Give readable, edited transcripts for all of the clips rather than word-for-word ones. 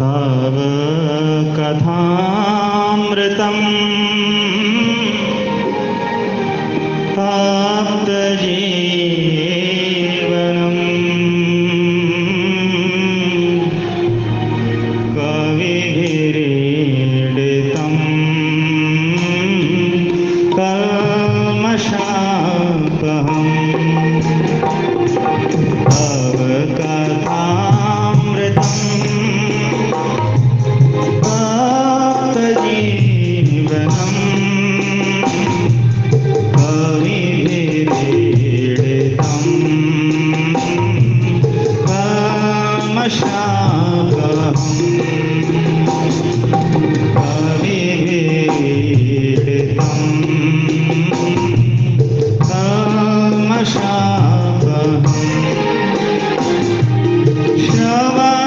तव कथामृतम् तप्तजीवनम् कविभिरीडितम् कल्मषापहम् तव कथामृतम् तप्तजीवनम् कविभिरीडितम् कल्मषापहम् कविभिरीडितम् कल्मषापहम् श्रवणमङ्गलम्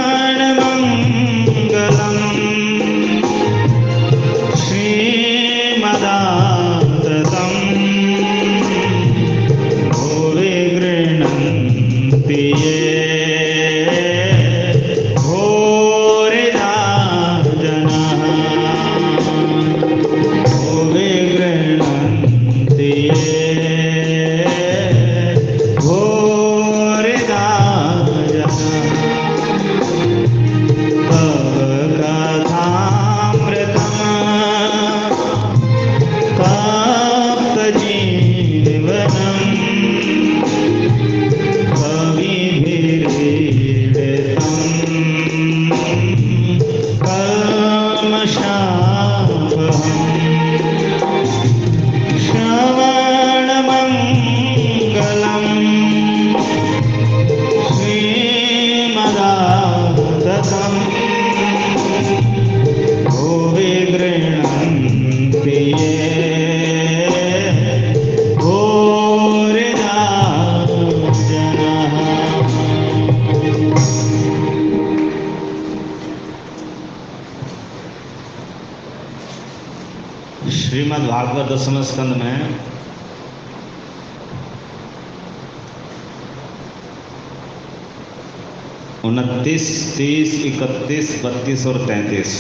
श्रीमदाततं भुवि गृह्णन्ति ये भूरिदा जनाः भुवि गृह्णन्ति ये भूरिदा जनाः तव कथामृतम् तप्तजीवनम् कविभिरीडितम् कल्मषापहम् श्रवणमङ्गलम् श्रीमदाततं भुवि गृह्णन्ति ये भूरिदा जनाः। श्रीमद् भागवत दसम स्कंद में 29, 30, 31, 32 और 33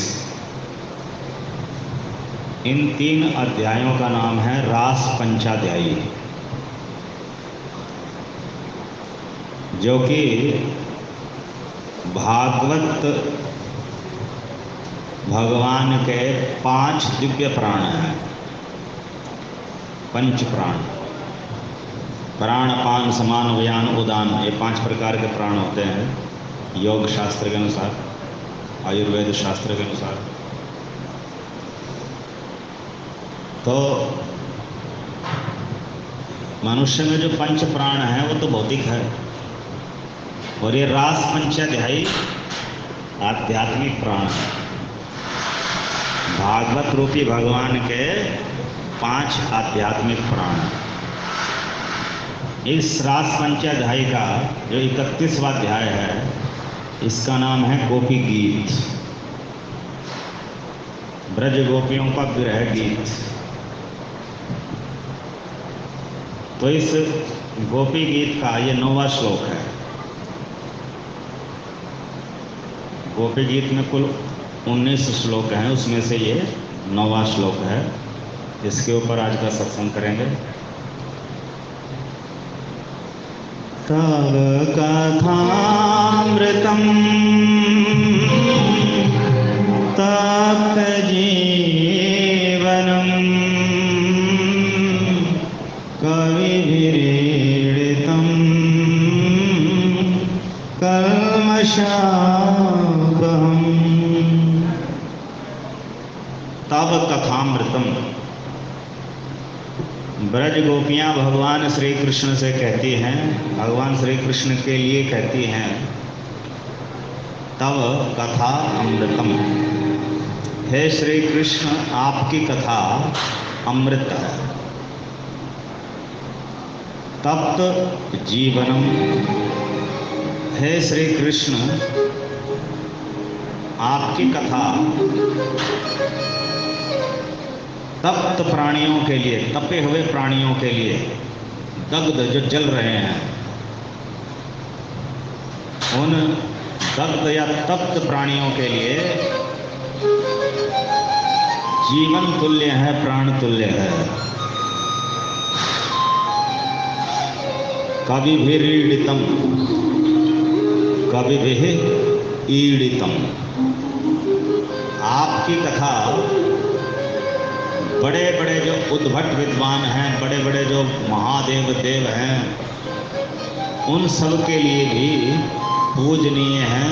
इन 3 अध्यायों का नाम है रास पंचाध्यायी, जो कि भागवत भगवान के 5 दिव्य प्राण हैं। पंच प्राण, प्राण अपान समान व्यान उदान, ये 5 प्रकार के प्राण होते हैं योग शास्त्र के अनुसार, आयुर्वेद शास्त्र के अनुसार। तो मनुष्य में जो पंच प्राण है वो तो भौतिक है, और ये रास पंचाध्यायी आध्यात्मिक प्राण है। भागवत रूपी भगवान के 5 आध्यात्मिक प्राण। इस रास पंचाध्यायी का जो 31वां अध्याय है, इसका नाम है गोपी गीत, ब्रज गोपियों का विरह गीत। तो इस गोपी गीत का ये 9वां श्लोक है। गोपी गीत में कुल 19 श्लोक हैं, उसमें से ये 9वां श्लोक है। इसके ऊपर आज का सत्संग करेंगे। तव कथामृतम् तप्तजीवनम् कविभिरीडितम् कल्मषापहम्। तव कथामृतम्, ब्रज गोपियां भगवान श्री कृष्ण से कहती हैं, भगवान श्री कृष्ण के लिए कहती हैं, तव कथा अमृतम, हे श्री कृष्ण आपकी कथा अमृत है। तप्त जीवनम, हे श्री कृष्ण आपकी कथा तप्त प्राणियों के लिए, तपे हुए प्राणियों के लिए, दग्ध जो जल रहे हैं, उन दग्ध या तप्त प्राणियों के लिए जीवन तुल्य है, प्राण तुल्य है। कविभिरीडितम, कविभिः ईडितम। आपकी कथा बड़े बड़े जो उद्भट विद्वान हैं, बड़े बड़े जो महादेव देव हैं, उन सब के लिए भी पूजनीय हैं।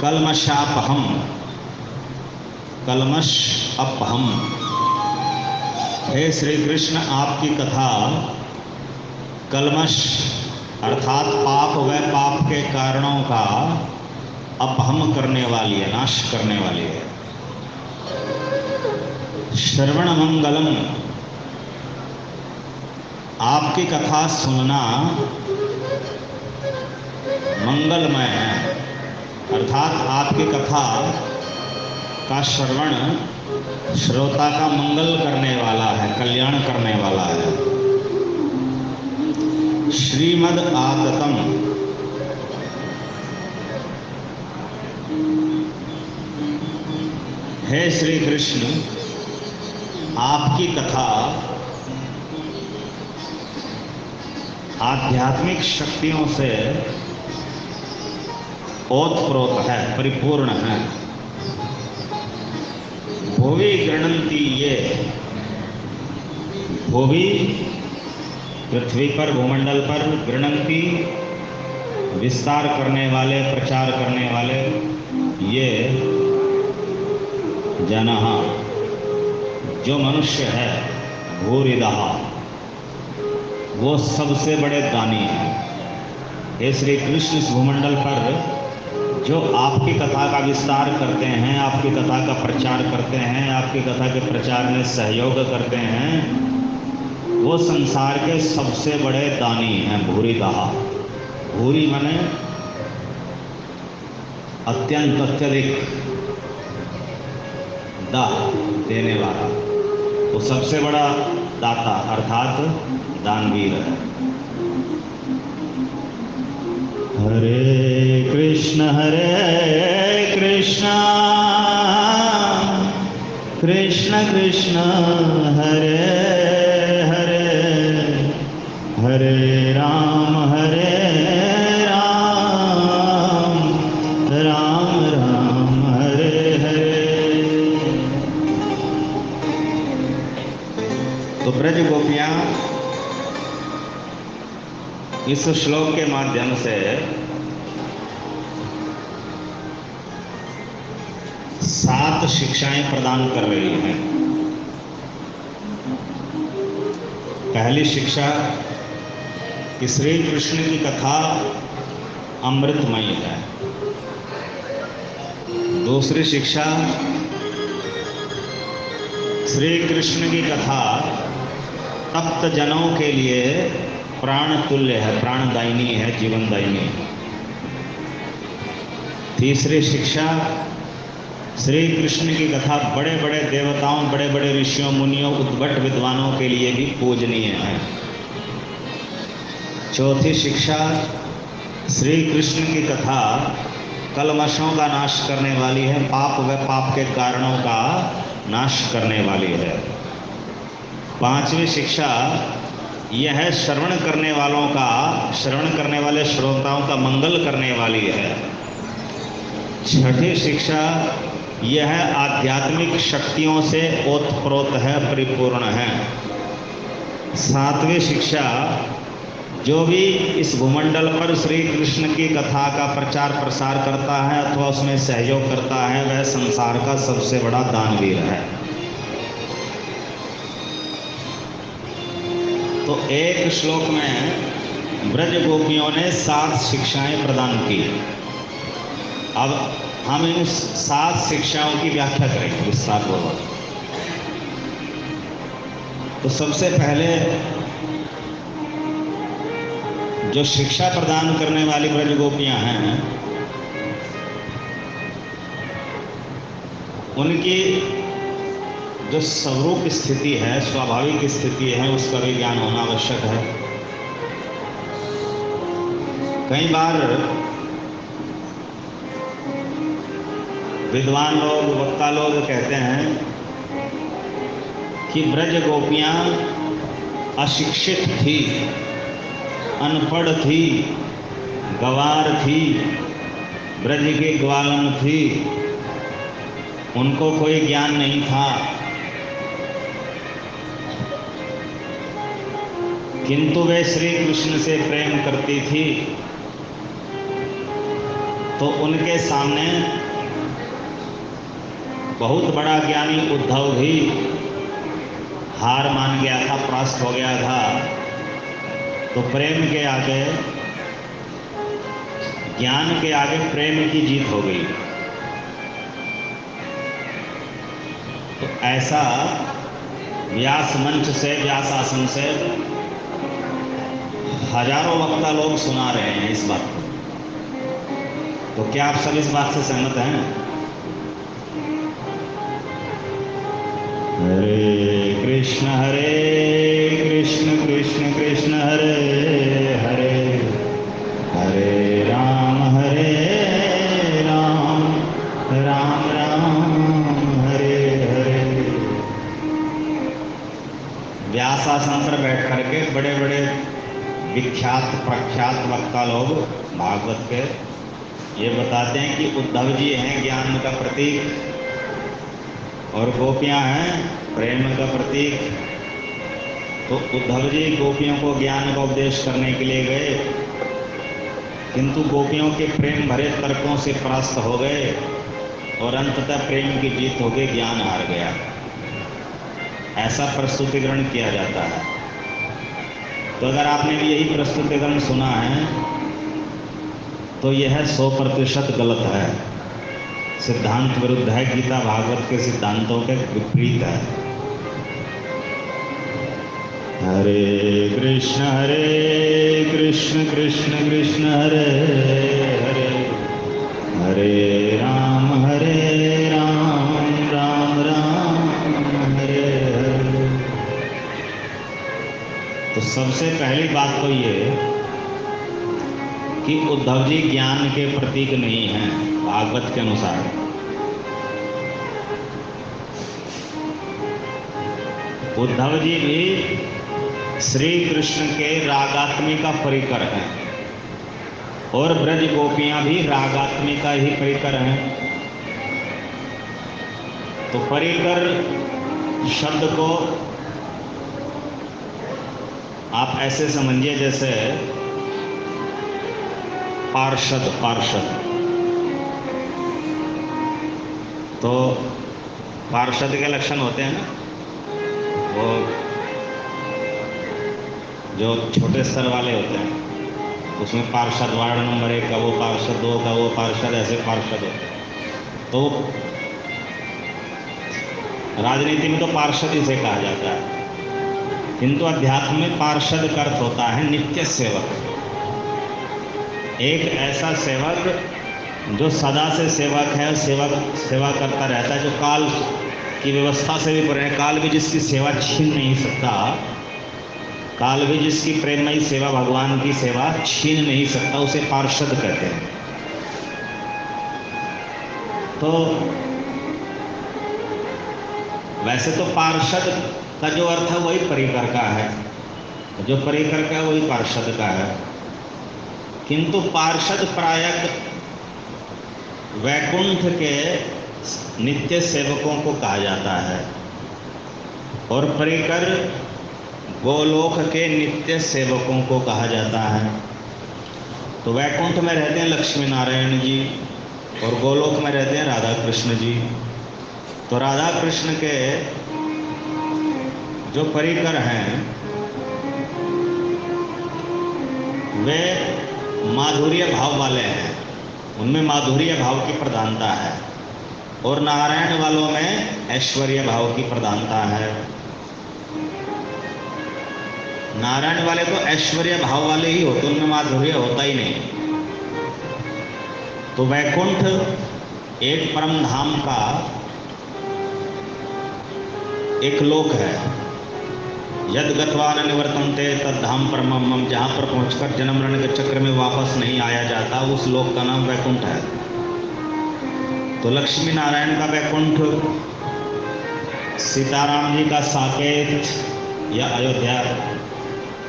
कल्मषापहम, कल्मष अपहम। हे श्री कृष्ण, आपकी कथा कल्मष अर्थात पाप व पाप के कारणों का अपहम करने वाली है, नाश करने वाली है। श्रवण मंगलम, आपकी कथा सुनना मंगलमय है, अर्थात आपकी कथा का श्रवण श्रोता का मंगल करने वाला है, कल्याण करने वाला है। श्रीमद् आततम, हे श्री कृष्ण, आपकी कथा आध्यात्मिक शक्तियों से ओतप्रोत है, परिपूर्ण है। भुवि गृणन्ति ये, भुवि पृथ्वी पर, भूमंडल पर, गृणन्ति विस्तार करने वाले, प्रचार करने वाले, ये जनः जो मनुष्य है, भूरिदः वो सबसे बड़े दानी हैं। हे श्री कृष्ण, इस भूमंडल पर जो आपकी कथा का विस्तार करते हैं, आपकी कथा का प्रचार करते हैं, आपकी कथा के प्रचार में सहयोग करते हैं, वो संसार के सबसे बड़े दानी हैं, भूरिदः। भूरि माने अत्यंत, अत्यधिक, दाह देने वाला, वो सबसे बड़ा दाता अर्थात दानवीर है। हरे कृष्ण कृष्ण कृष्ण हरे हरे, हरे राम राम राम हरे हरे। तो ब्रज गोपियां इस श्लोक के माध्यम से सात शिक्षाएं प्रदान कर रही हैं। पहली शिक्षा कि श्री कृष्ण की कथा अमृतमयी है। दूसरी शिक्षा, श्री कृष्ण की कथा तप्त जनों के लिए प्राण तुल्य है, प्राणदायिनी है, जीवनदायिनी है। तीसरी शिक्षा, श्री कृष्ण की कथा बड़े बड़े देवताओं, बड़े बड़े ऋषियों, मुनियों, उद्भट विद्वानों के लिए भी पूजनीय है। चौथी शिक्षा, श्री कृष्ण की कथा कल्मषों का नाश करने वाली है, पाप व पाप के कारणों का नाश करने वाली है। पांचवी शिक्षा यह है श्रवण करने वालों का, श्रवण करने वाले श्रोताओं का मंगल करने वाली है। छठी शिक्षा यह आध्यात्मिक शक्तियों से ओतप्रोत है, परिपूर्ण है। सातवीं शिक्षा, जो भी इस भूमंडल पर श्री कृष्ण की कथा का प्रचार प्रसार करता है अथवा उसमें सहयोग करता है, वह संसार का सबसे बड़ा दानवीर है। तो एक श्लोक में ब्रज गोपियों ने 7 शिक्षाएं प्रदान की। अब हम इन 7 शिक्षाओं की व्याख्या करेंगे विस्तार पूर्वक। तो सबसे पहले जो शिक्षा प्रदान करने वाली ब्रज गोपियां हैं, उनकी जो स्वरूप स्थिति है, स्वाभाविक स्थिति है, उसका भी ज्ञान होना आवश्यक है। कई बार विद्वान लोग, वक्ता लोग कहते हैं कि ब्रज गोपियां अशिक्षित थी, अनपढ़ थी, गंवार थी, ब्रज की ग्वालन थी, उनको कोई ज्ञान नहीं था, किंतु वे श्री कृष्ण से प्रेम करती थी, तो उनके सामने बहुत बड़ा ज्ञानी उद्धव भी हार मान गया था, परास्त हो गया था। तो प्रेम के आगे, ज्ञान के आगे प्रेम की जीत हो गई। तो ऐसा व्यास मंच से, व्यास आसन से हजारों वक्ता लोग सुना रहे हैं इस बात को। तो क्या आप सब इस बात से सहमत हैं? हरे कृष्ण कृष्ण कृष्ण हरे हरे, हरे राम राम राम हरे हरे। व्यासासन पर बैठ करके बड़े बड़े विख्यात प्रख्यात वक्ता लोग भागवत के ये बताते हैं कि उद्धव जी हैं ज्ञान का प्रतीक और गोपियां हैं प्रेम का प्रतीक। तो उद्धव जी गोपियों को ज्ञान का उपदेश करने के लिए गए, किंतु गोपियों के प्रेम भरे तर्कों से परास्त हो गए और अंततः प्रेम की जीत हो गई, ज्ञान हार गया। ऐसा प्रस्तुतिकरण किया जाता है। तो अगर आपने भी यही प्रस्तुतिकरण सुना है तो यह 100% गलत है, सिद्धांत विरुद्ध है, गीता भागवत के सिद्धांतों के विपरीत है। हरे कृष्ण कृष्ण कृष्ण हरे हरे, हरे राम राम राम हरे हरे। तो सबसे पहली बात तो ये कि उद्धव जी ज्ञान के प्रतीक नहीं हैं भागवत के अनुसार। उद्धव जी भी श्री कृष्ण के रागात्मिका परिकर हैं और ब्रज गोपियां भी रागात्मिका ही परिकर हैं। तो परिकर शब्द को आप ऐसे समझिए जैसे पार्षद। तो पार्षद के लक्षण होते हैं ना, वो जो छोटे स्तर वाले होते हैं उसमें पार्षद वार्ड नंबर 1 का वो, पार्षद 2 का वो, पार्षद, ऐसे पार्षद होते हैं। तो राजनीति में तो पार्षद इसे कहा जाता है, किंतु अध्यात्म में पार्षद का अर्थ होता है नित्य सेवक। एक ऐसा सेवक जो सदा से सेवक है, सेवा करता रहता है, जो काल की व्यवस्था से भी परे है, काल भी जिसकी सेवा छीन नहीं सकता, काल भी जिसकी प्रेममयी सेवा, भगवान की सेवा छीन नहीं सकता, उसे पार्षद कहते हैं। तो वैसे तो पार्षद का जो अर्थ है वही परिकर का है, जो परिकर का है वही पार्षद का है, किंतु पार्षद प्रायः वैकुंठ के नित्य सेवकों को कहा जाता है और परिकर गोलोक के नित्य सेवकों को कहा जाता है। तो वैकुंठ में रहते हैं लक्ष्मी नारायण जी और गोलोक में रहते हैं राधा कृष्ण जी। तो राधा कृष्ण के जो परिकर हैं वे माधुर्य भाव वाले हैं, उनमें माधुर्य भाव की प्रधानता है, और नारायण वालों में ऐश्वर्य भाव की प्रधानता है। नारायण वाले तो ऐश्वर्य भाव वाले ही होते, उनमें माधुर्य होता ही नहीं। तो वैकुंठ एक परम धाम का एक लोक है यद गत्वा न निवर्तन्ते तद धाम परमम मम, जहाँ पर पहुंचकर जन्म मरण के चक्र में वापस नहीं आया जाता, उस लोक का नाम वैकुंठ है। तो लक्ष्मी नारायण का वैकुंठ, सीताराम जी का साकेत या अयोध्या,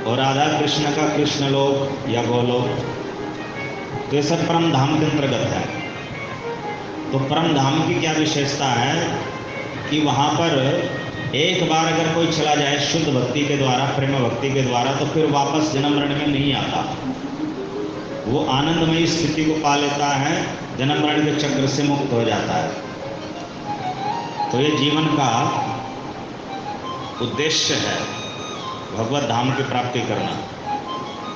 और राधा कृष्ण का कृष्णलोक या गोलोक, तो ये सब परम धाम के अंतर्गत है। तो परम धाम की क्या विशेषता है कि वहाँ पर एक बार अगर कोई चला जाए शुद्ध भक्ति के द्वारा, प्रेम भक्ति के द्वारा, तो फिर वापस जन्म मरण में नहीं आता। वो आनंदमयी स्थिति को पा लेता है, जन्म मरण के चक्र से मुक्त हो जाता है। तो ये जीवन का उद्देश्य है, भगवत धाम की प्राप्ति करना,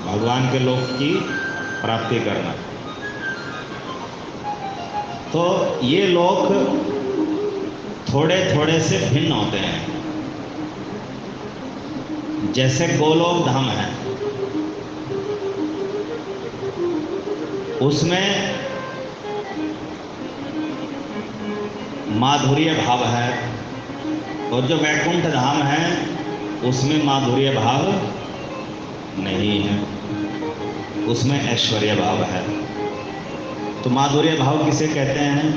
भगवान के लोक की प्राप्ति करना। तो ये लोक थोड़े थोड़े से भिन्न होते हैं। जैसे गोलोक धाम है, उसमें माधुर्य भाव है, और जो वैकुंठ धाम है उसमें माधुर्य भाव नहीं है, उसमें ऐश्वर्य भाव है। तो माधुर्य भाव किसे कहते हैं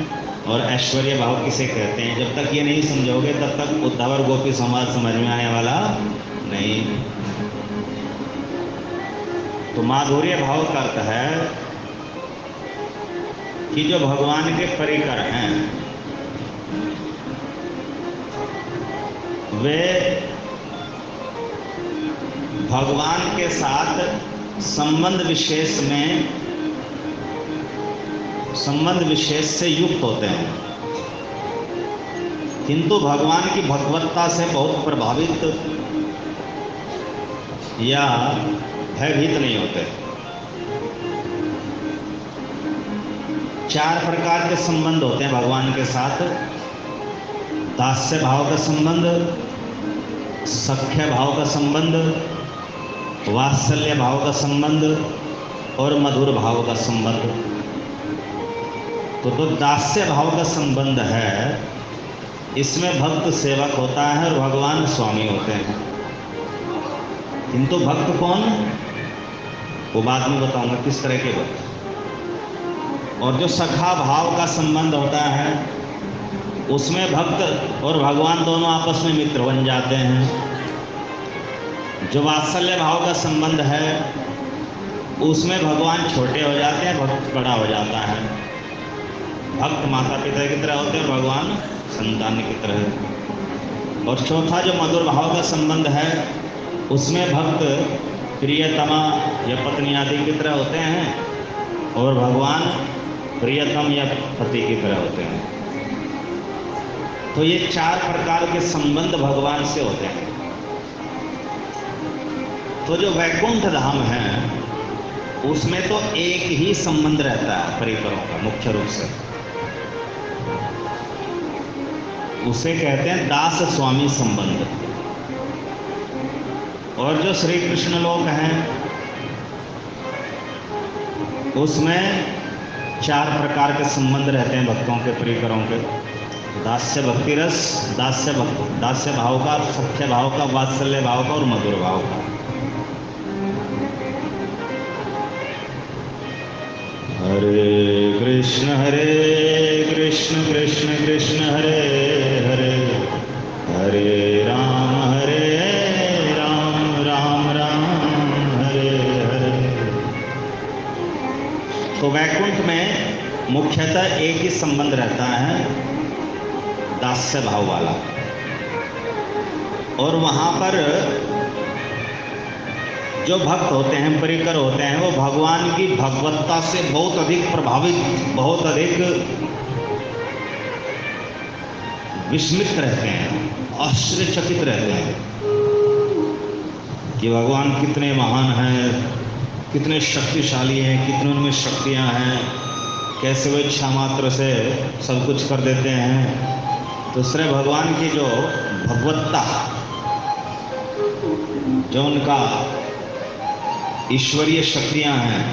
और ऐश्वर्य भाव किसे कहते हैं, जब तक ये नहीं समझोगे तब तक उद्धव और गोपी समाज समझ में आने वाला नहीं। तो माधुर्य भाव का अर्थ है कि जो भगवान के परिकर हैं वे भगवान के साथ संबंध विशेष से युक्त होते हैं, किंतु भगवान की भगवत्ता से बहुत प्रभावित या भयभीत नहीं होते। 4 प्रकार के संबंध होते हैं भगवान के साथ: दास्य भाव का संबंध, सख्य भाव का संबंध, वात्सल्य भाव का संबंध और मधुर भाव का संबंध। तो दास्य भाव का संबंध है, इसमें भक्त सेवक होता है और भगवान स्वामी होते हैं। किंतु भक्त कौन, वो बाद में बताऊंगा किस तरह के भक्त। और जो सखा भाव का संबंध होता है, उसमें भक्त और भगवान दोनों आपस में मित्र बन जाते हैं। जो वात्सल्य भाव का संबंध है, उसमें भगवान छोटे हो जाते हैं, भक्त बड़ा हो जाता है। भक्त माता पिता की तरह होते हैं और भगवान संतान की तरह। और चौथा जो मधुर भाव का संबंध है, उसमें भक्त प्रियतमा या पत्नी आदि की तरह होते हैं और भगवान प्रियतम या पति की तरह होते हैं। तो ये 4 प्रकार के संबंध भगवान से होते हैं। तो जो वैकुंठ धाम है उसमें तो एक ही संबंध रहता है परिकरों का, मुख्य रूप से उसे कहते हैं दास स्वामी संबंध। और जो श्री कृष्ण लोक हैं उसमें 4 प्रकार के संबंध रहते हैं भक्तों के, परिकरों के: दास्य भक्ति रस, दास्य भाव का, सख्य भाव का, वात्सल्य भाव का और मधुर भाव का। हरे कृष्ण कृष्ण कृष्ण हरे हरे, हरे राम राम राम हरे हरे। तो वैकुंठ में मुख्यतः एक ही संबंध रहता है, दास्य भाव वाला। और वहाँ पर जो भक्त होते हैं, परिकर होते हैं, वो भगवान की भगवत्ता से बहुत अधिक प्रभावित, बहुत अधिक विस्मित रहते हैं, आश्चर्यचकित रहते हैं कि भगवान कितने महान हैं, कितने शक्तिशाली हैं, कितने उनमें शक्तियाँ हैं, कैसे वो इच्छा मात्र से सब कुछ कर देते हैं। तो श्री भगवान की जो भगवत्ता, जो उनका ईश्वरीय शक्तियाँ हैं,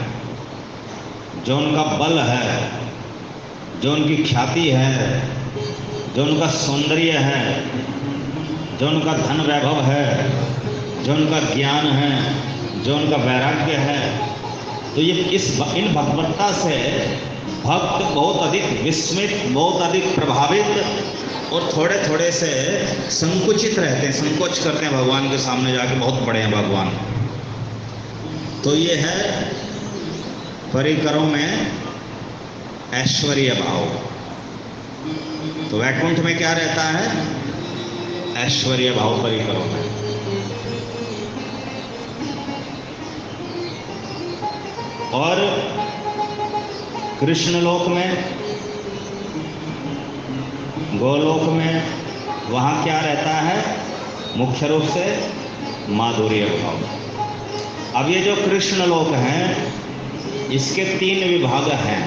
जो उनका बल है, जो उनकी ख्याति है, जो उनका सौंदर्य है, जो उनका धन वैभव है, जो उनका ज्ञान है, जो उनका वैराग्य है, तो ये इन भगवत्ता से भक्त बहुत अधिक विस्मित, बहुत अधिक प्रभावित और थोड़े थोड़े से संकुचित रहते हैं, संकोच करते हैं भगवान के सामने जाके, बहुत बड़े हैं भगवान। तो ये है परिकरों में ऐश्वर्य भाव। तो वैकुंठ में क्या रहता है? ऐश्वर्य भाव परिकरों में। और कृष्ण लोक में, गोलोक में, वहाँ क्या रहता है? मुख्य रूप से माधुर्य भाव। अब ये जो कृष्ण लोक हैं, इसके 3 विभाग हैं,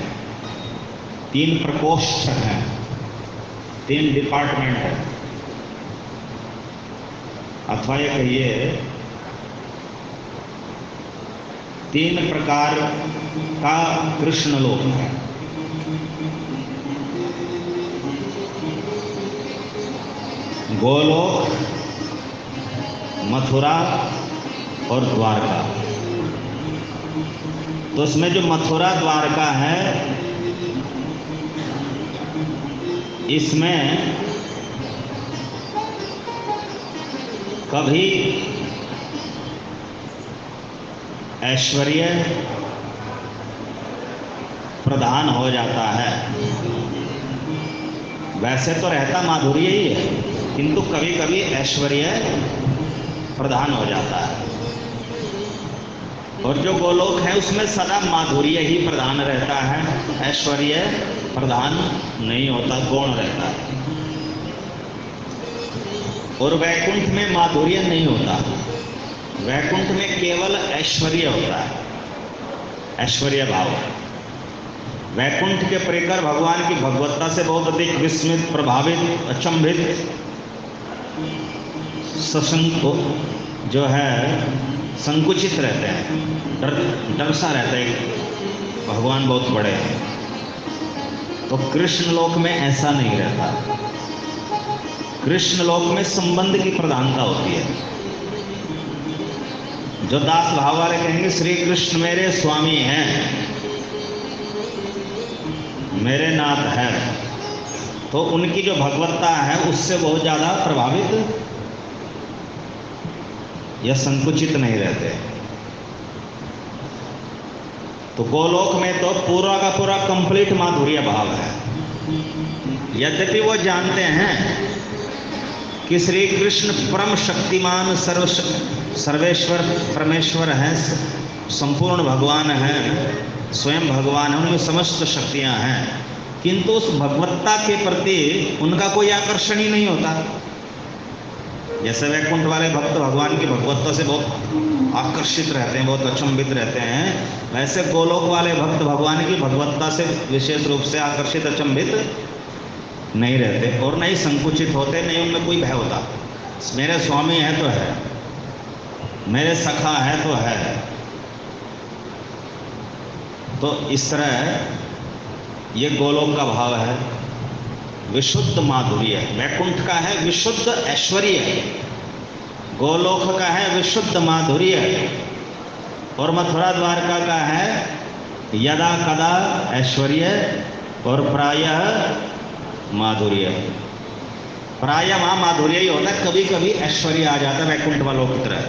3 प्रकोष्ठ हैं, 3 डिपार्टमेंट हैं, अथवा ये कहिए 3 प्रकार का कृष्ण लोक है। गोलोक, मथुरा और द्वारका। तो इसमें जो मथुरा द्वारका है, इसमें कभी ऐश्वर्य प्रधान हो जाता है। वैसे तो रहता माधुर्य ही है, किंतु कभी कभी ऐश्वर्य प्रधान हो जाता है। और जो गोलोक है उसमें सदा माधुर्य ही प्रधान रहता है, ऐश्वर्य प्रधान नहीं होता, गौण रहता है। और वैकुंठ में माधुर्य नहीं होता, वैकुंठ में केवल ऐश्वर्य होता है, ऐश्वर्य भाव। वैकुंठ के परिकर भगवान की भगवत्ता से बहुत अधिक विस्मित, प्रभावित, अचंभित, सशंक जो है संकुचित रहते हैं, डर सा रहता है, भगवान बहुत बड़े हैं। तो कृष्ण लोक में ऐसा नहीं रहता। कृष्ण लोक में संबंध की प्रधानता होती है। जो दास भाव वाले कहेंगे श्री कृष्ण मेरे स्वामी हैं, मेरे नाथ है, तो उनकी जो भगवत्ता है उससे बहुत ज्यादा प्रभावित या संकुचित नहीं रहते। तो गोलोक में तो पूरा का पूरा कंप्लीट माधुर्य भाव है। यद्यपि वो जानते हैं कि श्री कृष्ण परम शक्तिमान, सर्वेश्वर परमेश्वर हैं, संपूर्ण भगवान हैं, स्वयं भगवान हैं, उनमें समस्त शक्तियां हैं, किंतु उस भगवत्ता के प्रति उनका कोई आकर्षण ही नहीं होता। जैसे वैकुंठ वाले भक्त भगवान की भगवत्ता से बहुत आकर्षित रहते हैं, बहुत अचंभित रहते हैं, वैसे गोलोक वाले भक्त भगवान की भगवत्ता से विशेष रूप से आकर्षित, अचंभित नहीं रहते और नहीं संकुचित होते, नहीं उनमें कोई भय होता। मेरे स्वामी है तो है, मेरे सखा है तो है। तो इस तरह ये गोलोक का भाव है, विशुद्ध माधुर्य। वैकुंठ का है विशुद्ध ऐश्वर्य, गोलोक का है विशुद्ध माधुर्य, और मथुरा द्वारका का है यदा कदा ऐश्वर्य और प्रायः माधुर्य। प्रायः वहाँ माधुर्य ही होता है, कभी कभी ऐश्वर्य आ जाता है वैकुंठ वालों की तरह।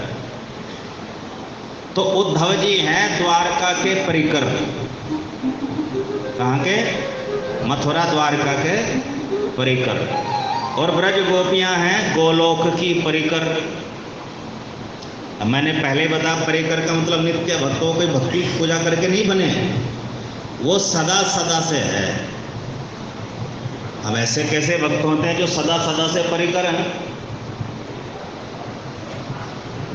तो उद्धव जी हैं द्वारका के परिकर। कहाँ के? मथुरा द्वारका के परिकर। और ब्रज गोपियां हैं गोलोक की परिकर। अब मैंने पहले बताया परिकर का मतलब नित्य भक्तों की भक्ति पूजा करके नहीं बने, वो सदा सदा से है। अब ऐसे कैसे भक्त होते हैं जो सदा सदा से परिकर हैं,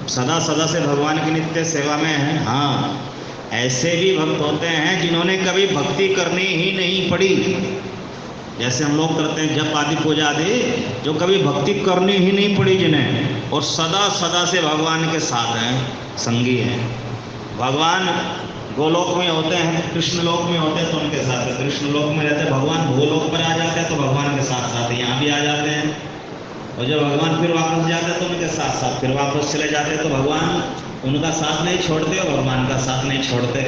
सदा सदा से भगवान की नित्य सेवा में हैं? हाँ, ऐसे भी भक्त होते हैं जिन्होंने कभी भक्ति करनी ही नहीं पड़ी, जैसे हम लोग करते हैं जप आदि पूजा आदि, जो कभी भक्ति करनी ही नहीं पड़ी जिन्हें, और सदा सदा से भगवान के साथ हैं, संगी हैं। भगवान गोलोक में होते हैं, कृष्ण लोक में होते हैं तो उनके साथ है, कृष्ण लोक में रहते हैं, भगवान भूलोक पर आ जाते हैं तो भगवान के साथ साथ यहाँ भी आ जाते हैं। और जब भगवान फिर वापस जाते तो उनके साथ साथ फिर वापस चले जाते, तो भगवान उनका साथ नहीं छोड़ते और भगवान का साथ नहीं छोड़ते।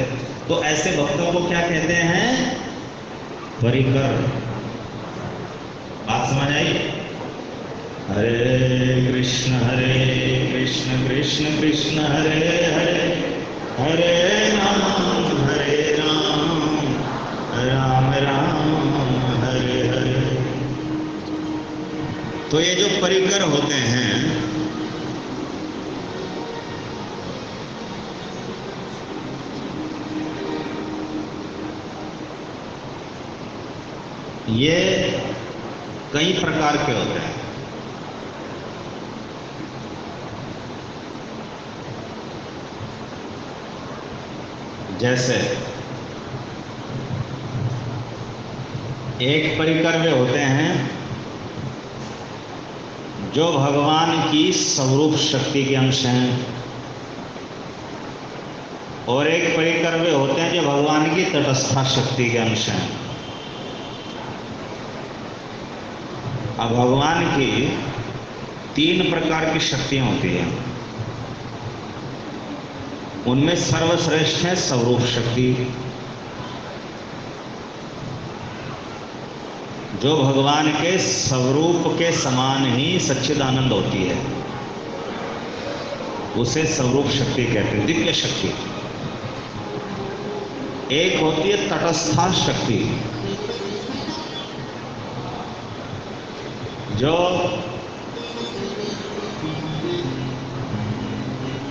तो ऐसे भक्तों को क्या कहते हैं? परिकर। बात समझ आई? हरे कृष्ण कृष्ण कृष्ण हरे हरे, हरे राम राम राम हरे हरे। तो ये जो परिकर होते हैं, ये कई प्रकार के होते हैं। जैसे एक परिकर वे होते हैं जो भगवान की स्वरूप शक्ति के अंश हैं, और एक परिकर वे होते हैं जो भगवान की तटस्था शक्ति के अंश हैं। अब भगवान की 3 प्रकार की शक्तियां होती हैं, उनमें सर्वश्रेष्ठ है स्वरूप शक्ति, जो भगवान के स्वरूप के समान ही सच्चिदानंद होती है, उसे स्वरूप शक्ति कहते हैं, दिव्य शक्ति। एक होती है तटस्था शक्ति, जो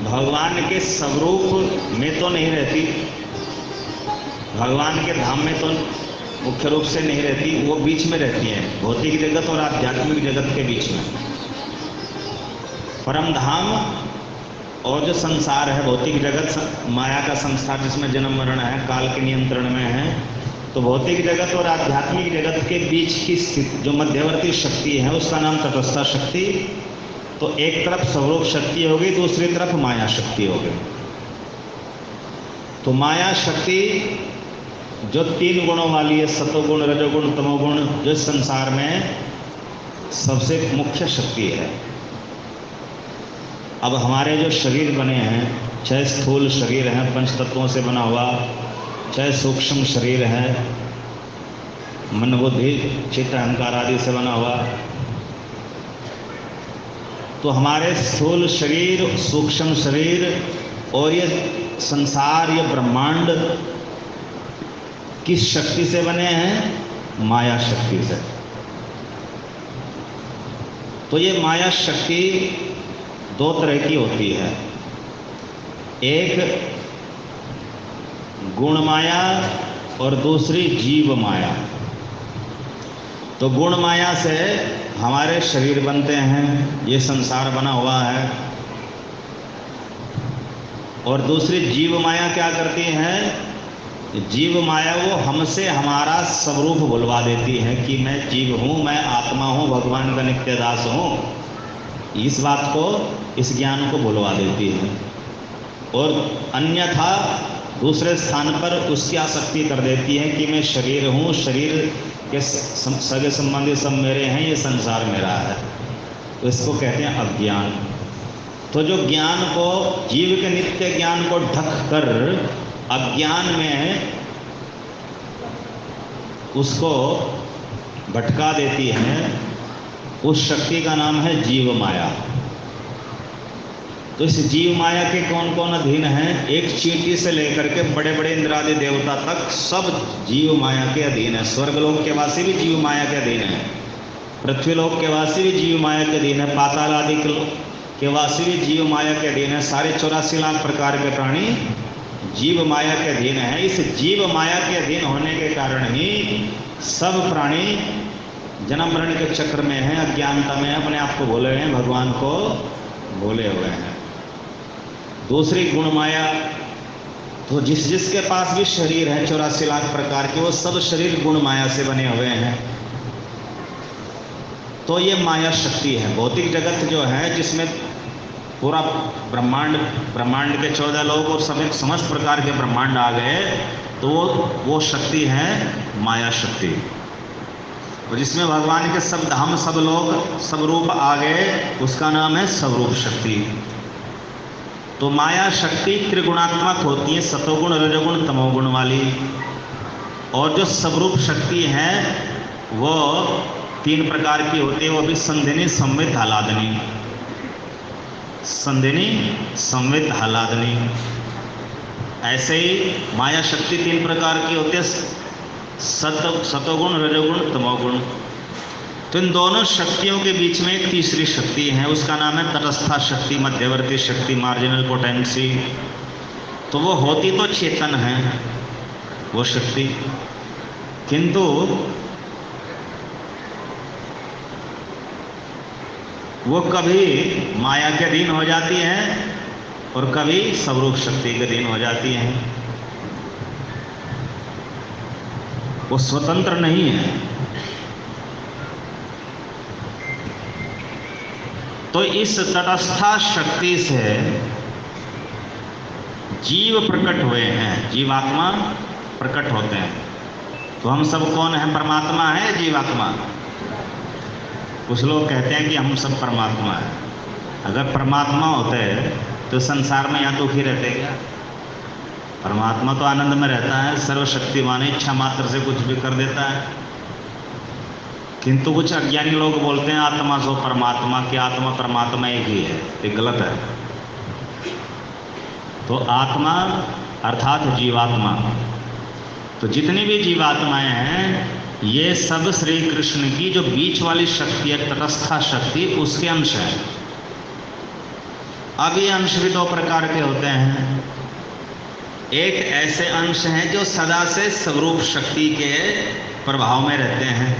भगवान के स्वरूप में तो नहीं रहती, भगवान के धाम में तो मुख्य रूप से नहीं रहती, वो बीच में रहती है, भौतिक जगत और आध्यात्मिक जगत के बीच में। परम धाम और जो संसार है, भौतिक जगत माया का संसार जिसमें जन्म मरण है, काल के नियंत्रण में है, तो भौतिक जगत और आध्यात्मिक जगत के बीच की स्थिति जो मध्यवर्ती शक्ति है उसका नाम तटस्था शक्ति। तो एक तरफ स्वरूप शक्ति होगी, दूसरी तरफ माया शक्ति होगी। तो माया शक्ति जो 3 गुणों वाली है, सतोगुण रजोगुण तमोगुण, जो संसार में सबसे मुख्य शक्ति है। अब हमारे जो शरीर बने हैं, चाहे स्थूल शरीर है 5 तत्वों से बना हुआ, चाहे सूक्ष्म शरीर है मन बुद्धि चित्त अहंकार आदि से बना हुआ, तो हमारे स्थूल शरीर, सूक्ष्म शरीर और ये संसार, ये ब्रह्मांड किस शक्ति से बने हैं? माया शक्ति से। तो ये माया शक्ति 2 तरह की होती है, एक गुण माया और दूसरी जीव माया। तो गुण माया से हमारे शरीर बनते हैं, ये संसार बना हुआ है, और दूसरी जीव माया क्या करती है? जीव माया वो हमसे हमारा स्वरूप भुलवा देती है कि मैं जीव हूँ, मैं आत्मा हूँ, भगवान का नित्य दास हूँ। इस बात को, इस ज्ञान को भुलवा देती है, और अन्यथा दूसरे स्थान पर उसकी आसक्ति कर देती है कि मैं शरीर हूँ, शरीर के सगे संबंधी सब मेरे हैं, ये संसार मेरा है। तो इसको कहते हैं अज्ञान। तो जो ज्ञान को, जीव के नित्य ज्ञान को ढक कर अज्ञान में उसको भटका देती है, उस शक्ति का नाम है जीव माया। तो इस जीव माया के कौन कौन अधीन हैं? एक चींटी से लेकर के बड़े बड़े इंद्रादि देवता तक सब जीव माया के अधीन है। स्वर्गलोक के वासी भी जीव माया के अधीन है, पृथ्वीलोक के वासी भी जीव माया के अधीन है, पाताल आदि के वासी भी जीव माया के अधीन है। सारे 84 लाख प्रकार के प्राणी जीव माया के अधीन है। इस जीव माया के अधीन होने के कारण ही सब प्राणी जन्म मरण के चक्र में हैं, अज्ञानता में, अपने आप को भूले हैं, भगवान को भूले हुए हैं। दूसरी गुण माया, तो जिसके पास भी शरीर है 84 लाख प्रकार के, वो सब शरीर गुण माया से बने हुए हैं। तो ये माया शक्ति है। भौतिक जगत जो है, जिसमें पूरा ब्रह्मांड के 14 लोक और सभी समस्त प्रकार के ब्रह्मांड आ गए, तो वो शक्ति है माया शक्ति। और जिसमें भगवान के सब धाम, सब लोग, सब रूप आ गए, उसका नाम है स्वरूप शक्ति। तो माया शक्ति त्रिगुणात्मक होती है, सतोगुण, रजोगुण, तमोगुण वाली। और जो स्वरूप शक्ति है वो 3 प्रकार की होती है, वो भी संधिनी, संवित, आह्लादनी। संधिनी, संवित, आह्लादनी। ऐसे ही माया शक्ति 3 प्रकार की होती है, सतोगुण, रजोगुण, तमोगुण। तो इन दोनों शक्तियों के बीच में एक तीसरी शक्ति है, उसका नाम है तटस्था शक्ति, मध्यवर्ती शक्ति, मार्जिनल पोटेंसी। तो वो होती तो चेतन है वो शक्ति, किंतु वो कभी माया के अधीन हो जाती है और कभी स्वरूप शक्ति के अधीन हो जाती है। वो स्वतंत्र नहीं है। तो इस तटस्था शक्ति से जीव प्रकट हुए हैं, जीवात्मा प्रकट होते हैं। तो हम सब कौन है? परमात्मा है, जीवात्मा? कुछ लोग कहते हैं कि हम सब परमात्मा है। अगर परमात्मा होते तो संसार में यहाँ दुखी रहते क्या? परमात्मा तो आनंद में रहता है, सर्वशक्तिमान, इच्छा मात्र से कुछ भी कर देता है। किंतु कुछ अज्ञानी लोग बोलते हैं आत्मा सो परमात्मा, कि आत्मा परमात्मा एक ही है। ये गलत है। तो आत्मा अर्थात जीवात्मा, तो जितनी भी जीवात्माएं हैं ये सब श्री कृष्ण की जो बीच वाली शक्ति है, तटस्था शक्ति, उसके अंश हैं। अब ये अंश भी 2 प्रकार के होते हैं। एक ऐसे अंश हैं जो सदा से स्वरूप शक्ति के प्रभाव में रहते हैं,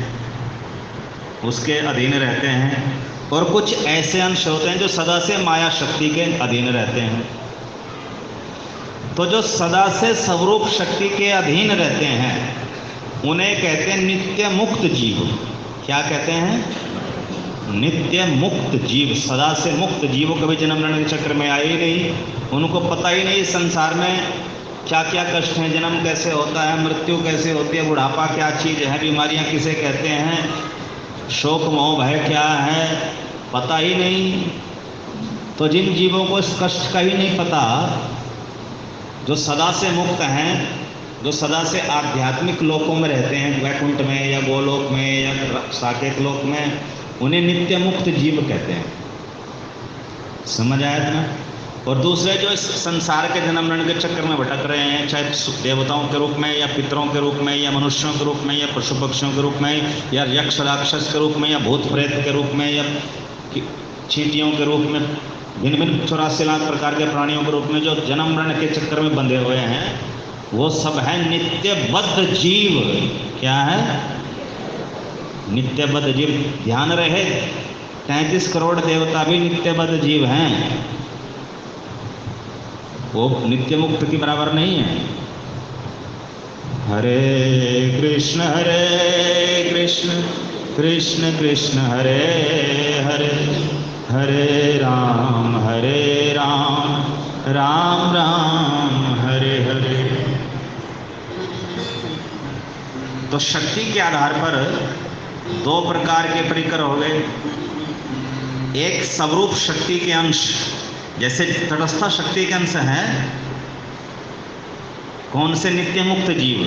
उसके अधीन रहते हैं, और कुछ ऐसे अंश होते हैं जो सदा से माया शक्ति के अधीन रहते हैं। तो जो सदा से स्वरूप शक्ति के अधीन रहते हैं उन्हें कहते हैं नित्य मुक्त जीव। क्या कहते हैं? नित्य मुक्त जीव। सदा से मुक्त जीव, कभी जन्म मरण के चक्र में आए ही नहीं, उनको पता ही नहीं संसार में क्या क्या कष्ट हैं, जन्म कैसे होता है, मृत्यु कैसे होती है, बुढ़ापा क्या चीज़ है, बीमारियां किसे कहते हैं, शोक मोह भय क्या है, पता ही नहीं। तो जिन जीवों को इस कष्ट का ही नहीं पता, जो सदा से मुक्त हैं, जो सदा से आध्यात्मिक लोकों में रहते हैं, वैकुंठ में या गोलोक में या साकेत लोक में, उन्हें नित्य मुक्त जीव कहते हैं। समझ आया ना? और दूसरे जो इस संसार के जन्म मरण के चक्कर में भटक रहे हैं, चाहे देवताओं के रूप में या पितरों के रूप में या मनुष्यों के रूप में या पशु पक्षियों के रूप में या यक्ष राक्षस के रूप में या भूत प्रेत के रूप में या चींटियों के रूप में, भिन्न भिन्न 84 लाख प्रकार के प्राणियों के रूप में जो जन्म मरण के चक्कर में बंधे हुए हैं, वो सब है नित्यबद्ध जीव। क्या है? नित्यबद्ध जीव। ध्यान रहे, 33 करोड़ देवता भी नित्यबद्ध जीव हैं, वो नित्य मुक्त की बराबर नहीं है। हरे कृष्ण कृष्ण कृष्ण हरे हरे, हरे राम राम राम हरे हरे। तो शक्ति के आधार पर 2 प्रकार के परिकर हो गए। एक स्वरूप शक्ति के अंश, जैसे तटस्था शक्ति के अंश हैं कौन से? नित्य मुक्त जीव।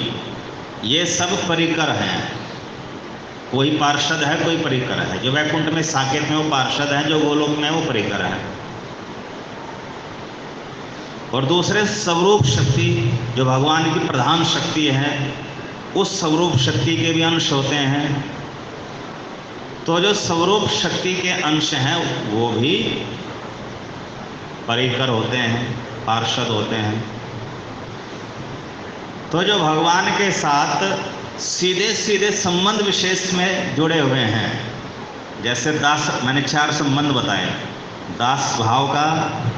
ये सब परिकर हैं। कोई पार्षद है, कोई परिकर है। जो वैकुंठ में साकेत में वो पार्षद है, जो गोलोक में वो परिकर है। और दूसरे स्वरूप शक्ति जो भगवान की प्रधान शक्ति है, उस स्वरूप शक्ति के भी अंश होते हैं। तो जो स्वरूप शक्ति के अंश हैं वो भी परिकर होते हैं, पार्षद होते हैं। तो जो भगवान के साथ सीधे सीधे संबंध विशेष में जुड़े हुए हैं, जैसे दास, मैंने 4 संबंध बताए, दास भाव का,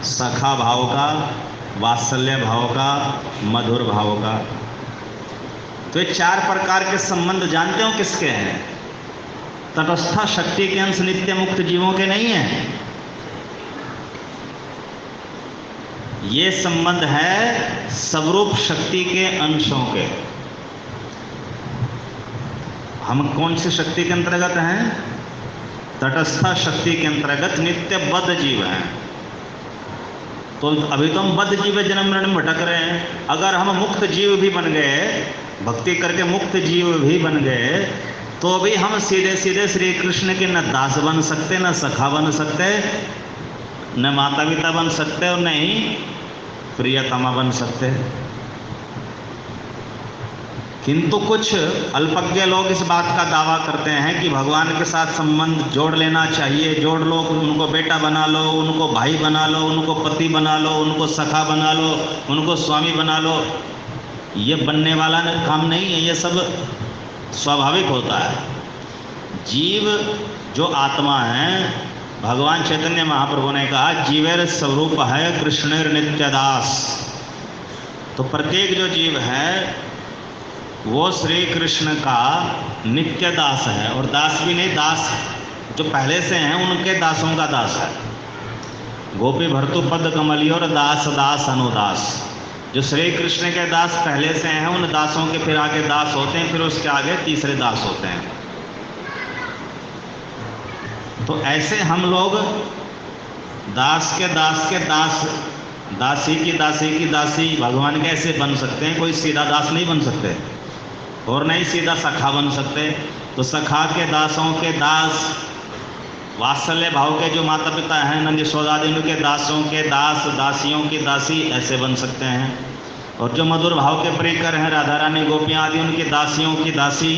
सखा भाव का, वात्सल्य भाव का, मधुर भाव का। तो ये 4 प्रकार के संबंध जानते हो किसके हैं? तटस्था शक्ति के अंश नित्य मुक्त जीवों के नहीं हैं। ये संबंध है स्वरूप शक्ति के अंशों के। हम कौन सी शक्ति के अंतर्गत हैं? तटस्थ शक्ति के अंतर्गत नित्य बद्ध जीव हैं। तो अभी तो हम बद्ध जीव जन्म मरण में भटक रहे हैं। अगर हम मुक्त जीव भी बन गए, भक्ति करके मुक्त जीव भी बन गए, तो भी हम सीधे सीधे श्री कृष्ण के न दास बन सकते, न सखा बन सकते, न माता पिता बन सकते, और न ही प्रियतमा बन सकते। किंतु कुछ अल्पज्ञ लोग इस बात का दावा करते हैं कि भगवान के साथ संबंध जोड़ लेना चाहिए, जोड़ लो, उनको बेटा बना लो, उनको भाई बना लो, उनको पति बना लो, उनको सखा बना लो, उनको स्वामी बना लो। ये बनने वाला काम नहीं है, ये सब स्वाभाविक होता है। जीव जो आत्मा है, भगवान चैतन्य महाप्रभु ने कहा जीवेर स्वरूप है कृष्णेर नित्यदास। तो प्रत्येक जो जीव है वो श्री कृष्ण का नित्य दास है। और दास भी नहीं, दास जो पहले से हैं उनके दासों का दास है। गोपी भर्तु पद कमलियो और दास दास अनुदास। जो श्री कृष्ण के दास पहले से हैं उन दासों के फिर आगे दास होते हैं, फिर उसके आगे तीसरे दास होते हैं। तो ऐसे हम लोग दास के दास, दासी की दासी भगवान कैसे बन सकते हैं? कोई सीधा दास नहीं बन सकते और नहीं सीधा सखा बन सकते। तो सखा के दासों के दास, वात्सल्य भाव के जो माता पिता हैं नंद यशोदादि के दासों के दास, दासियों की दासी ऐसे बन सकते हैं। और जो मधुर भाव के प्रियकर हैं राधा रानी गोपियाँ आदि, उनकी दासियों की दासी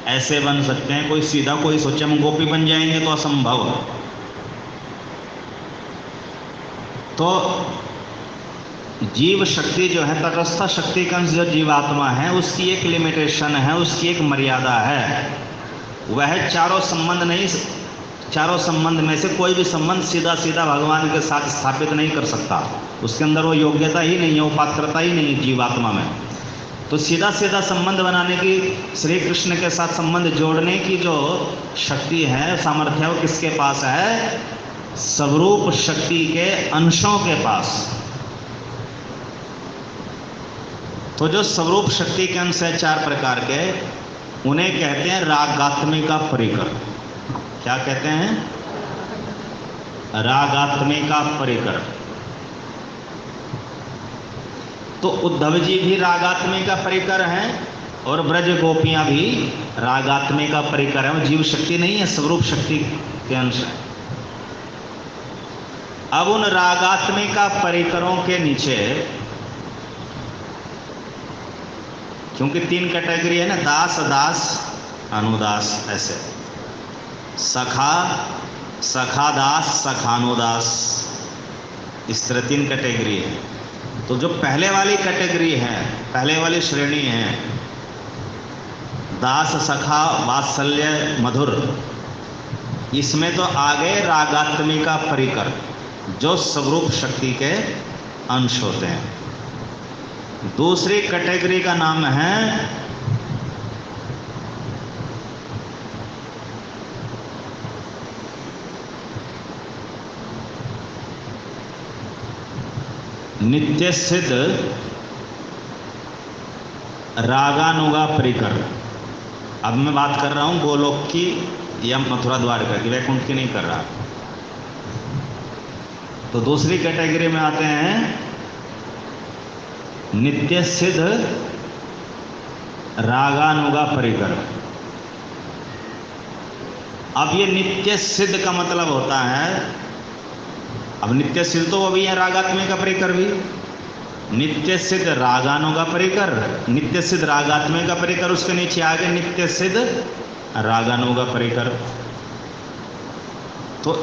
ऐसे बन सकते हैं। कोई सीधा कोई सोचे हम गोपी बन जाएंगे तो असंभव। तो जीव शक्ति जो है, तटस्थ शक्ति का जो जीवात्मा है, उसकी एक लिमिटेशन है, उसकी एक मर्यादा है। वह चारों संबंध नहीं, चारों संबंध में से कोई भी संबंध सीधा सीधा भगवान के साथ स्थापित नहीं कर सकता। उसके अंदर वो योग्यता ही नहीं है, वो पात्रता ही नहीं है जीवात्मा में। तो सीधा सीधा संबंध बनाने की, श्री कृष्ण के साथ संबंध जोड़ने की जो शक्ति है, सामर्थ्य, वो किसके पास है? स्वरूप शक्ति के अंशों के पास। तो जो स्वरूप शक्ति के अंश है 4 प्रकार के, उन्हें कहते हैं रागात्मिका परिकर। क्या कहते हैं? रागात्मिका परिकर। तो उद्धव जी भी रागात्मिका परिकर हैं और ब्रज गोपियां भी रागात्मिका परिकर हैं। वो जीव शक्ति नहीं है, स्वरूप शक्ति के अंश है। अब उन रागात्मिका परिकरों के नीचे, क्योंकि 3 कैटेगरी है ना, दास दास अनुदास, ऐसे सखा सखा दास सखानुदास, इस तरह 3 कैटेगरी है। तो जो पहले वाली कैटेगरी है, पहले वाली श्रेणी है, दास सखा वात्सल्य मधुर, इसमें तो आगे रागात्मिका परिकर जो स्वरूप शक्ति के अंश होते हैं। दूसरी कैटेगरी का नाम है नित्य सिद्ध रागानुगा परिकर। अब मैं बात कर रहा हूं गोलोक की या मथुरा द्वारका की, वैकुंठ की नहीं कर रहा। तो दूसरी कैटेगरी में आते हैं नित्य सिद्ध रागानुगा परिकर। अब ये नित्य सिद्ध का मतलब होता है, अब नित्य सिद्ध तो वो भी है रागात्मिका परिकर भी, नित्य सिद्ध रागानुगा परिकर, नित्य सिद्ध रागात्मिका परिकर, उसके नीचे आगे नित्य सिद्ध रागानुगा परिकर। तो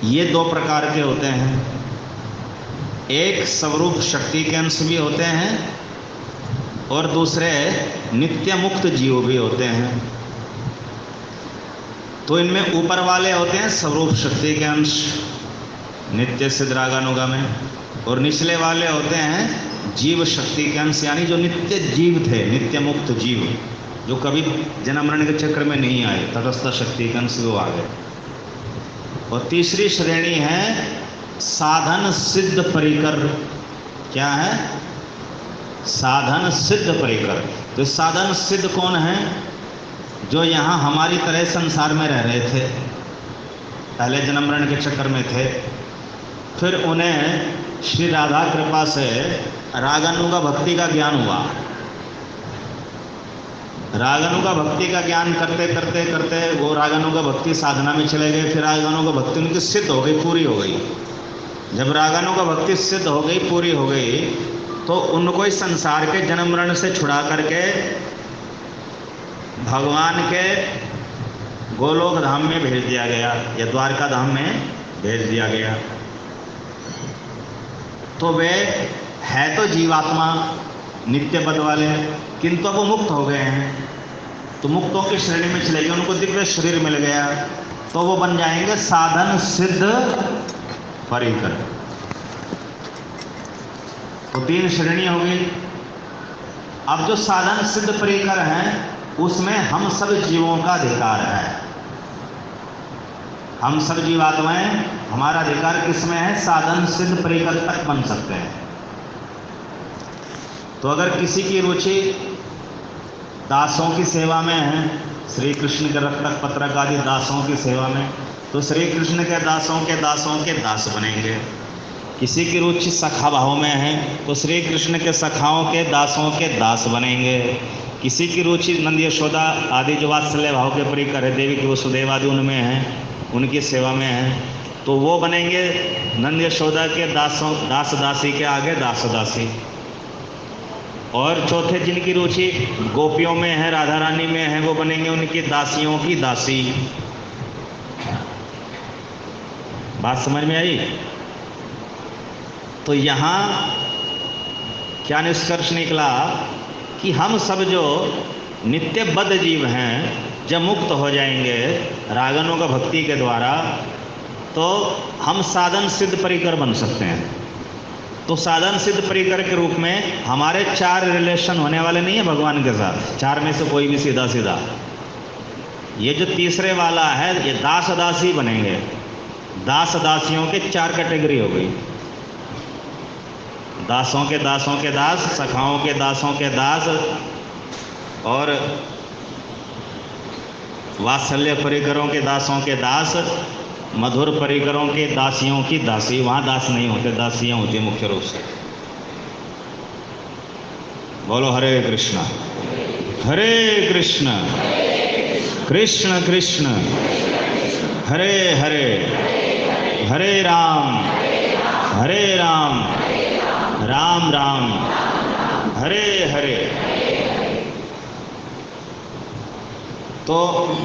ये 2 प्रकार के होते हैं। एक स्वरूप शक्ति के अंश भी होते हैं और दूसरे नित्य मुक्त जीव भी होते हैं। तो इनमें ऊपर वाले होते हैं स्वरूप शक्ति के अंश नित्य सिद्ध रागानुगा में, और निचले वाले होते हैं जीव शक्ति के अंश, यानी जो नित्य जीव थे, नित्य मुक्त जीव, जो कभी जन्म मरण के चक्र में नहीं आए, तटस्थ शक्ति के अंश वो आ गए। और तीसरी श्रेणी है साधन सिद्ध परिकर। क्या है? साधन सिद्ध परिकर। तो साधन सिद्ध कौन है? जो यहाँ हमारी तरह संसार में रह रहे थे, पहले जन्म मरण के चक्कर में थे, फिर उन्हें श्री राधा कृपा से रागानुगा भक्ति का ज्ञान हुआ। रागानुगा भक्ति का ज्ञान करते करते करते वो रागानुगा भक्ति साधना में चले गए। फिर रागानुगा भक्ति उनकी सिद्ध हो गई, पूरी हो गई। जब रागानुगा भक्ति सिद्ध हो गई, पूरी हो गई, तो उनको इस संसार के जन्म मरण से छुड़ा करके भगवान के गोलोक धाम में भेज दिया गया या द्वारका धाम में भेज दिया गया। तो वे है तो जीवात्मा नित्य पद वाले, किंतु वो मुक्त हो गए हैं, तो मुक्तों की श्रेणी में चले गए, उनको दिव्य शरीर मिल गया, तो वो बन जाएंगे साधन सिद्ध परिकर। तो 3 श्रेणी हो गई। अब जो साधन सिद्ध परिकर हैं उसमें हम सब जीवों का अधिकार है। हम सब जीवात्माएं, हमारा अधिकार किसमें है? साधन सिद्ध परिकर तक बन सकते हैं। तो अगर किसी की रुचि दासों की सेवा में है, श्री कृष्ण के रक्षक पत्रक आदि दासों की सेवा में, तो श्री कृष्ण के दासों के दास बनेंगे। किसी की रुचि सखा भाव में है तो श्री कृष्ण के सखाओं के दास बनेंगे। किसी की रुचि नंद यशोदा आदि जो वात्सल्य भाव के परिकर है, देवी की वसुदेव आदि उनमें हैं, उनकी सेवा में है, तो वो बनेंगे नंद यशोदा के दास दासी के आगे दास दासी। और चौथे जिनकी रुचि गोपियों में है, राधा रानी में है, वो बनेंगे उनकी दासियों की दासी। बात समझ में आई? तो यहाँ क्या निष्कर्ष निकला कि हम सब जो नित्यबद्ध जीव हैं, जब मुक्त हो जाएंगे रागनों का भक्ति के द्वारा, तो हम साधन सिद्ध परिकर बन सकते हैं। तो साधन सिद्ध परिकर के रूप में हमारे 4 रिलेशन होने वाले नहीं है भगवान के साथ, 4 में से कोई भी सीधा सीधा। ये जो तीसरे वाला है, ये दास दासी बनेंगे। दास दासियों के 4 कैटेगरी हो गई। दासों के दास, सखाओं के दास, और वात्सल्य परिकरों के दास, मधुर परिकरों के दासियों की दासी। वहाँ दास नहीं होते, दासियाँ होती मुख्य रूप से। बोलो हरे कृष्णा हरे कृष्णा कृष्ण कृष्ण हरे हरे, हरे राम राम राम हरे हरे। तो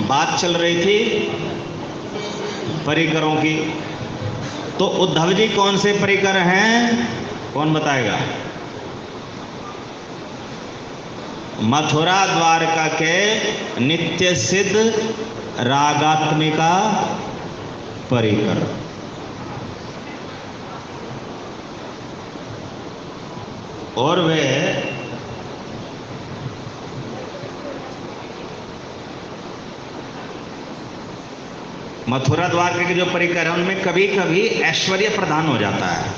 बात चल रही थी परिकरों की। तो उद्धव जी कौन से परिकर हैं, कौन बताएगा? मथुरा द्वारका के नित्य सिद्ध रागात्मिका परिकर। और वे मथुरा द्वारका के जो परिकर हैं उनमें कभी कभी ऐश्वर्य प्रधान हो जाता है,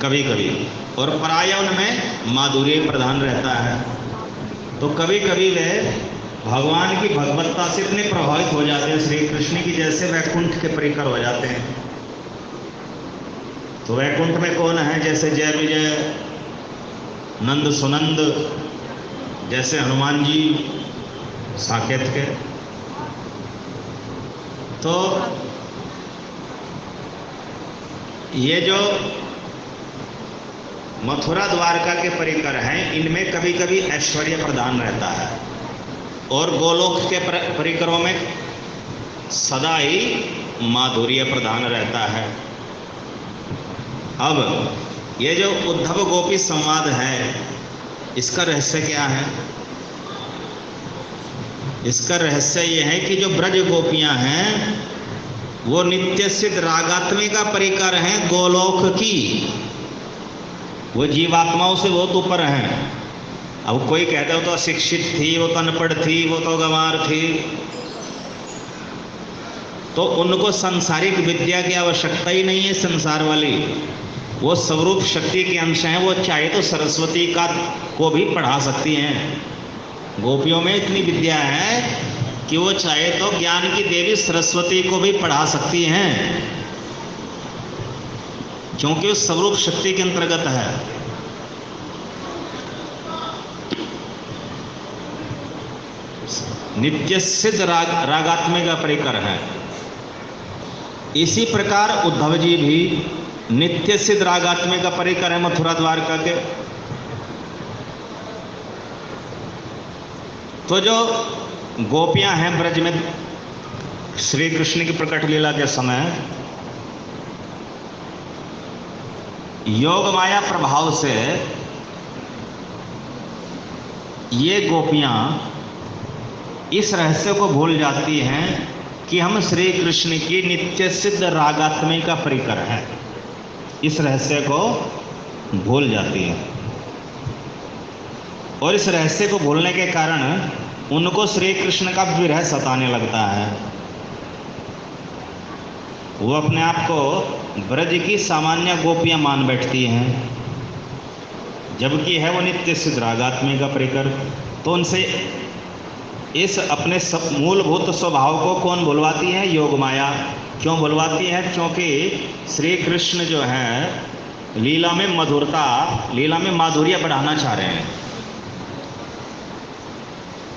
कभी कभी, और प्राय उनमें माधुर्य प्रधान रहता है। तो कभी कभी वे भगवान की भगवत्ता से इतने प्रभावित हो जाते हैं श्री कृष्ण की, जैसे वैकुंठ के परिकर हो जाते हैं। तो वैकुंठ में कौन है? जैसे जय विजय, नंद सुनंद, जैसे हनुमान जी साकेत के। तो ये जो मथुरा द्वारका के परिकर हैं, इनमें कभी कभी ऐश्वर्य प्रदान रहता है, और गोलोक के परिकरों में सदा ही माधुर्य प्रदान रहता है। अब ये जो उद्धव गोपी संवाद है, इसका रहस्य क्या है? इसका रहस्य ये है कि जो ब्रज गोपियां हैं वो नित्य सिद्ध रागात्मिका परिकर हैं गोलोक की। वो जीवात्माओं से बहुत ऊपर हैं। अब कोई कहता हो तो अशिक्षित थी, वो तो अनपढ़ थी, वो तो गंवार थी, तो उनको सांसारिक विद्या की आवश्यकता ही नहीं है। संसार वाली वो स्वरूप शक्ति के अंश हैं, वो चाहे तो सरस्वती का को भी पढ़ा सकती हैं। गोपियों में इतनी विद्या है कि वो चाहे तो ज्ञान की देवी सरस्वती को भी पढ़ा सकती हैं, क्योंकि वो स्वरूप शक्ति के अंतर्गत है। नित्य सिद्ध रागात्मिक का परिकर है। इसी प्रकार उद्धव जी भी नित्य सिद्ध रागात्मिक का परिकर है मथुरा द्वारका के। तो जो गोपियां हैं ब्रज में श्री कृष्ण की प्रकट लीला के समय, योग माया प्रभाव से ये गोपियां इस रहस्य को भूल जाती हैं कि हम श्री कृष्ण की नित्य सिद्ध रागात्मिक का परिकर हैं। इस रहस्य को भूल जाती है, और इस रहस्य को भूलने के कारण उनको श्री कृष्ण का विरह सताने लगता है। वो अपने आप को ब्रज की सामान्य गोपियां मान बैठती हैं, जबकि है वो नित्य सिद्ध रागात्मिक का परिकर। तो उनसे इस अपने सब मूलभूत स्वभाव को कौन भुलवाती है? योग माया। क्यों भुलवाती है? क्योंकि श्री कृष्ण जो है लीला में मधुरता, लीला में माधुर्य बढ़ाना चाह रहे हैं।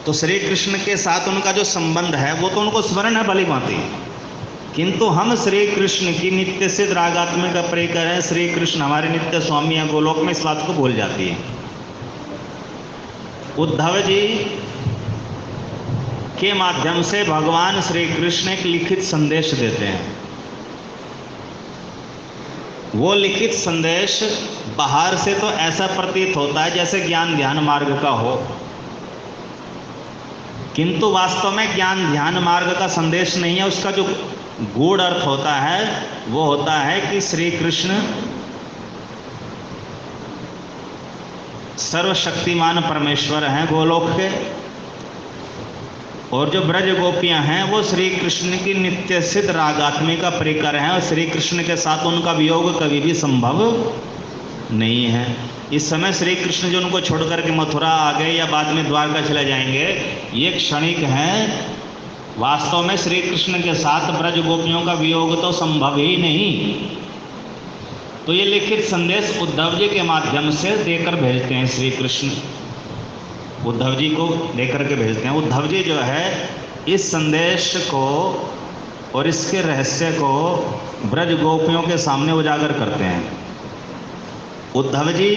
तो श्री कृष्ण के साथ उनका जो संबंध है वो तो उनको स्मरण है भली भांति, किंतु हम श्री कृष्ण की नित्य सिद्ध रागात्मिक का परिकर है, श्री कृष्ण हमारे नित्य स्वामी हैं गोलोक में, इस बात को भूल जाती है। उद्धव जी के माध्यम से भगवान श्री कृष्ण एक लिखित संदेश देते हैं। वो लिखित संदेश बाहर से तो ऐसा प्रतीत होता है जैसे ज्ञान ध्यान मार्ग का हो, किंतु वास्तव में ज्ञान ध्यान मार्ग का संदेश नहीं है। उसका जो गूढ़ अर्थ होता है वो होता है कि श्री कृष्ण सर्वशक्तिमान परमेश्वर हैं गोलोक के, और जो ब्रज गोपियां हैं वो श्री कृष्ण की नित्य सिद्ध रागात्मिक का परिकर हैं, और श्री कृष्ण के साथ उनका वियोग कभी भी संभव नहीं है। इस समय श्री कृष्ण जो उनको छोड़कर के मथुरा आ गए या बाद में द्वारका चले जाएंगे, ये क्षणिक है। वास्तव में श्री कृष्ण के साथ ब्रज गोपियों का वियोग तो संभव ही नहीं। तो ये लिखित संदेश उद्धव जी के माध्यम से देकर भेजते हैं श्री कृष्ण, उद्धव जी को देकर के भेजते हैं। उद्धव जी जो है इस संदेश को और इसके रहस्य को ब्रज गोपियों के सामने उजागर करते हैं। उद्धव जी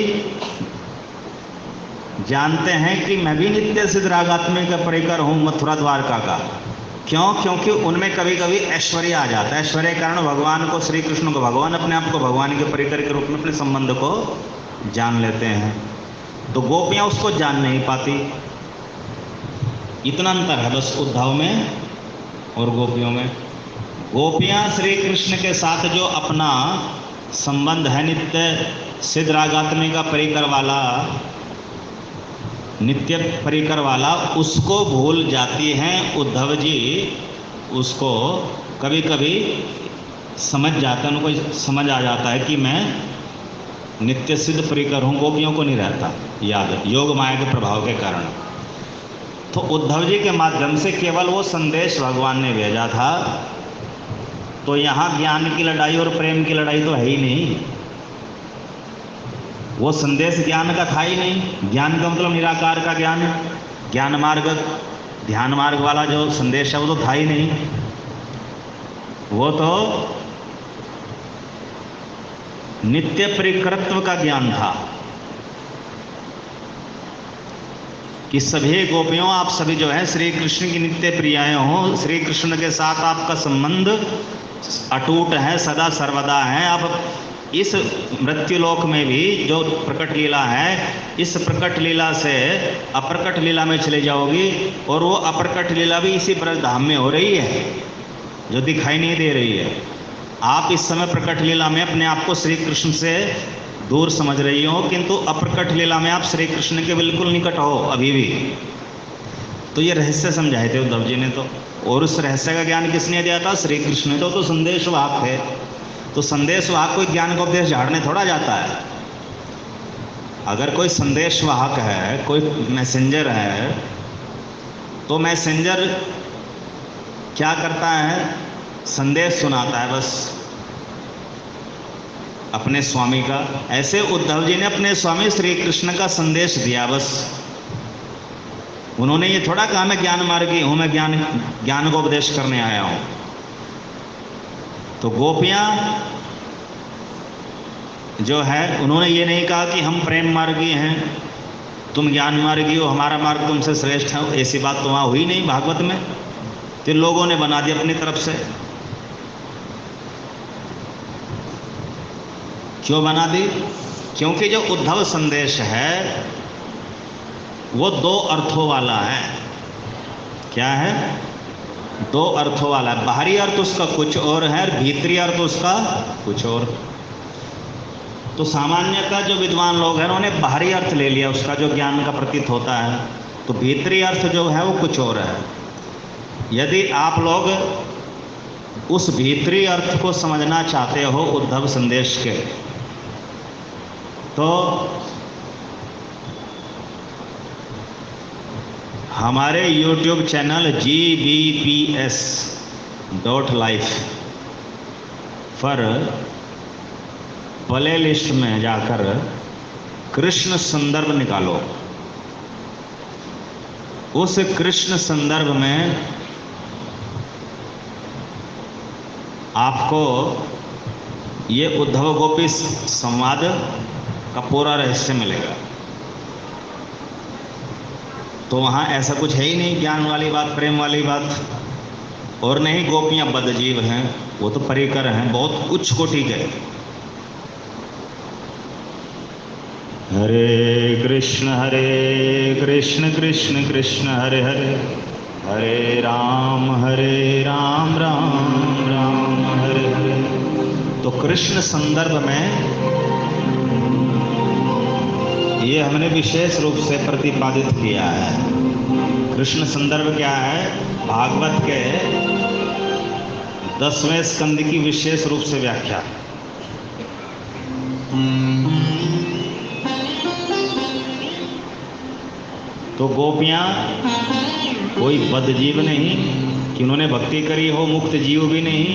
जानते हैं कि मैं भी नित्य सिद्ध रागात्मिक का परिकर हूँ मथुरा द्वारका का। क्यों? क्योंकि उनमें कभी कभी ऐश्वर्य आ जाता है। ऐश्वर्य के कारण भगवान को, श्री कृष्ण को भगवान, अपने आप को भगवान के परिकर के रूप में अपने संबंध को जान लेते हैं। तो गोपियां उसको जान नहीं पाती। इतना अंतर है बस उद्धव में और गोपियों में। गोपियां श्री कृष्ण के साथ जो अपना संबंध है नित्य सिद्ध रागात्मिक का परिकर वाला, नित्य परिकर वाला, उसको भूल जाती हैं। उद्धव जी उसको कभी कभी समझ जाते हैं, उनको समझ आ जाता है कि मैं नित्य सिद्ध परिकर हूँ। गोपियों को नहीं रहता याद, योग माया के प्रभाव के कारण। तो उद्धव जी के माध्यम से केवल वो संदेश भगवान ने भेजा था। तो यहाँ ज्ञान की लड़ाई और प्रेम की लड़ाई तो है ही नहीं। वो संदेश ज्ञान का था ही नहीं। ज्ञान का मतलब निराकार का ज्ञान, ज्ञान मार्ग ध्यान मार्ग वाला जो संदेश है वो तो था ही नहीं। वो तो नित्य परिकरत्व का ज्ञान था कि सभी गोपियों, आप सभी जो है श्री कृष्ण की नित्य प्रियाएं हो, श्री कृष्ण के साथ आपका संबंध अटूट है, सदा सर्वदा है। आप इस मृत्युलोक में भी जो प्रकट लीला है, इस प्रकट लीला से अप्रकट लीला में चले जाओगी, और वो अप्रकट लीला भी इसी ब्रज धाम में हो रही है जो दिखाई नहीं दे रही है। आप इस समय प्रकट लीला में अपने आप को श्री कृष्ण से दूर समझ रही हो, किंतु अप्रकट लीला में आप श्री कृष्ण के बिल्कुल निकट हो अभी भी। तो ये रहस्य समझाए थे उद्धव जी ने। तो और उस रहस्य का ज्ञान किसने दिया था? श्री कृष्ण ने। तो संदेश वाहक थे। तो संदेश वाहक कोई ज्ञान का उपदेश झाड़ने थोड़ा जाता है। अगर कोई संदेश वाहक है, कोई मैसेंजर है, तो मैसेंजर क्या करता है, संदेश सुनाता है बस अपने स्वामी का। ऐसे उद्धव जी ने अपने स्वामी श्री कृष्ण का संदेश दिया बस। उन्होंने ये थोड़ा कहा मैं ज्ञान मार्गी हूं, मैं ज्ञान को उपदेश करने आया हूं। तो गोपियां जो है उन्होंने ये नहीं कहा कि हम प्रेम मार्गी हैं, तुम ज्ञान मार्गी हो, हमारा मार्ग तुमसे श्रेष्ठ है। ऐसी बात तो वहां हुई नहीं भागवत में। तो लोगों ने बना दिया अपनी तरफ से। क्यों बना दी? क्योंकि जो उद्धव संदेश है वो दो अर्थों वाला है। क्या है? दो अर्थों वाला है। बाहरी अर्थ उसका कुछ और है और भीतरी अर्थ उसका कुछ और। तो सामान्यतः जो विद्वान लोग हैं उन्होंने बाहरी अर्थ ले लिया उसका, जो ज्ञान का प्रतीत होता है, तो भीतरी अर्थ जो है वो कुछ और है। यदि आप लोग उस भीतरी अर्थ को समझना चाहते हो उद्धव संदेश के, तो हमारे YouTube चैनल gbps.life पर प्ले लिस्ट में जाकर कृष्ण संदर्भ निकालो। उस कृष्ण संदर्भ में आपको ये उद्धव गोपी संवाद का पूरा रहस्य मिलेगा। तो वहाँ ऐसा कुछ है ही नहीं ज्ञान वाली बात, प्रेम वाली बात, और नहीं गोपियाँ बदजीव हैं, वो तो परिकर हैं, बहुत उच्च कोटि के। हरे कृष्ण कृष्ण कृष्ण हरे हरे, हरे राम राम राम हरे हरे। तो कृष्ण संदर्भ में ये हमने विशेष रूप से प्रतिपादित किया है। कृष्ण संदर्भ क्या है? भागवत के 10वें स्कंद की विशेष रूप से व्याख्या। तो गोपियां कोई बदजीव नहीं कि उन्होंने भक्ति करी हो, मुक्त जीव भी नहीं,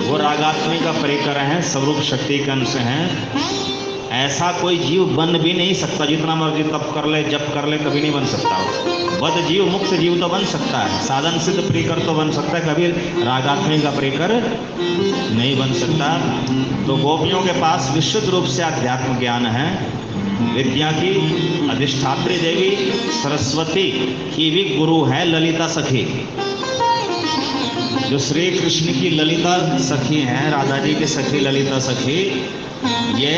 वो रागात्मिक का परिकर हैं, स्वरूप शक्ति के अंश हैं। ऐसा कोई जीव बन भी नहीं सकता, जितना मर्जी तप कर ले, जप कर ले, कभी नहीं बन सकता। बद जीव मुक्त जीव तो बन सकता है, साधन सिद्ध परिकर तो बन सकता है, कभी रागात्मिक का परिकर नहीं बन सकता। तो गोपियों के पास विशुद्ध रूप से अध्यात्म ज्ञान है। विद्या की अधिष्ठात्री देवी सरस्वती की भी गुरु है ललिता सखी। जो श्री कृष्ण की ललिता सखी हैं, राधा जी की सखी ललिता सखी, ये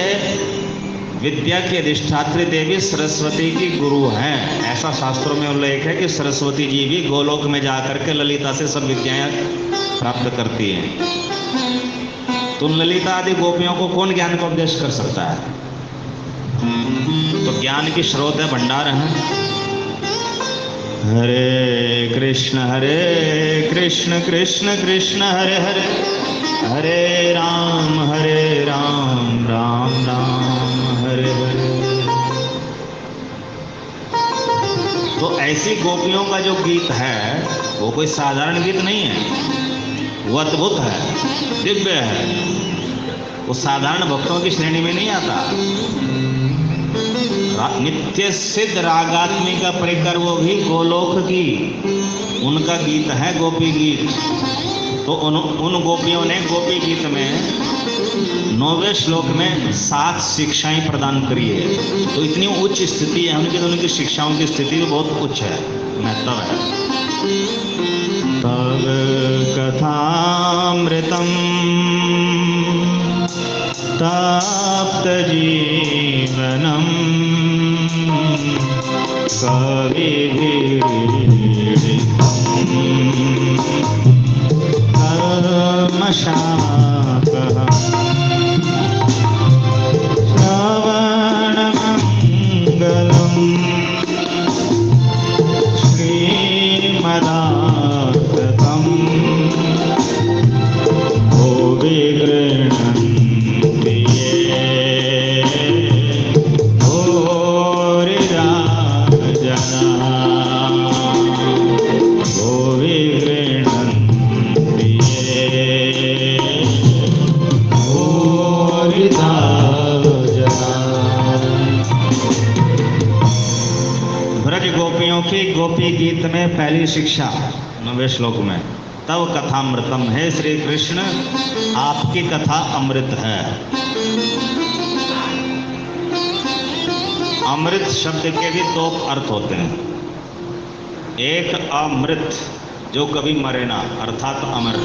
विद्या की अधिष्ठात्री देवी सरस्वती की गुरु हैं। ऐसा शास्त्रों में उल्लेख है कि सरस्वती जी भी गोलोक में जाकर के ललिता से सब विद्याएं प्राप्त करती हैं। तो ललिता आदि गोपियों को कौन ज्ञान का उपदेश कर सकता है? तो ज्ञान की स्रोत है, भंडार है। हरे कृष्ण कृष्ण कृष्ण हरे हरे, हरे राम राम राम हरे हरे। तो ऐसी गोपियों का जो गीत है वो कोई साधारण गीत नहीं है, वो अद्भुत है, दिव्य है। वो साधारण भक्तों की श्रेणी में नहीं आता। नित्य सिद्ध रागात्मिक का परिकर, वो भी गोलोक की, उनका गीत है गोपी गीत। तो उन गोपियों ने गोपी गीत में 9वें श्लोक में 7 शिक्षाएं प्रदान करी है। तो इतनी उच्च स्थिति है उनकी, तो उनकी शिक्षाओं की स्थिति भी बहुत उच्च है, महत्व है। तब कथामृतम तप्त जीवनम कल्मषापहम् श्रवणमङ्गलम् श्रीमदाकृतम् भो विगृह्णन्ति ये भूरिराजनाः, भो विगृह्णन्ति पहली शिक्षा 9वें श्लोक में, तव कथामृतम, है श्री कृष्ण आपकी कथा अमृत है। अमृत शब्द के भी दो अर्थ होते हैं, एक अमृत जो कभी मरे ना अर्थात अमर,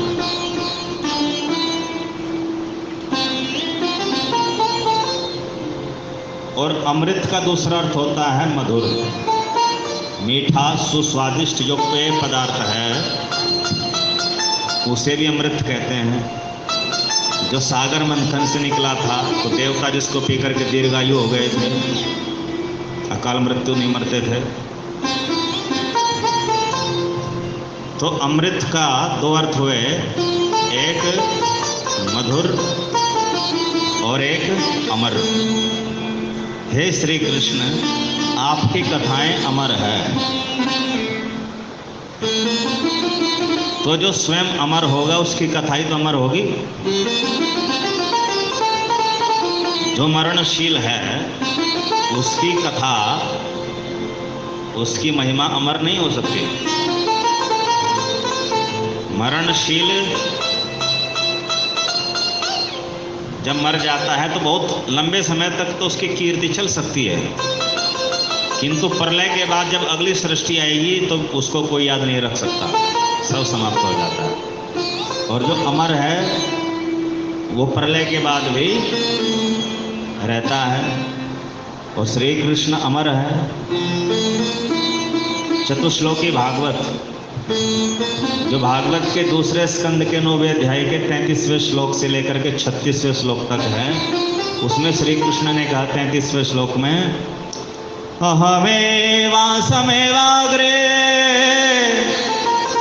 और अमृत का दूसरा अर्थ होता है मधुर, मीठा सुस्वादिष्ट जो पेय पदार्थ है उसे भी अमृत कहते हैं। जो सागर मंथन से निकला था तो देवता जिसको पी करके दीर्घायु हो गए थे, अकाल मृत्यु नहीं मरते थे। तो अमृत का दो अर्थ हुए, एक मधुर और एक अमर। हे श्री कृष्ण आपकी कथाएं अमर है। तो जो स्वयं अमर होगा उसकी कथाई तो अमर होगी। जो मरणशील है उसकी कथा, उसकी महिमा अमर नहीं हो सकती। मरणशील जब मर जाता है तो बहुत लंबे समय तक तो उसकी कीर्ति चल सकती है, किंतु प्रलय के बाद जब अगली सृष्टि आएगी तो उसको कोई याद नहीं रख सकता, सब समाप्त हो जाता है। और जो अमर है वो प्रलय के बाद भी रहता है, और श्री कृष्ण अमर है। चतुश्लोकी भागवत, जो भागवत के दूसरे स्कंद के 9वें अध्याय के 33वें श्लोक से लेकर के 36वें श्लोक तक है, उसमें श्री कृष्ण ने कहा 33वें श्लोक में, अहमेवासमेवाग्रे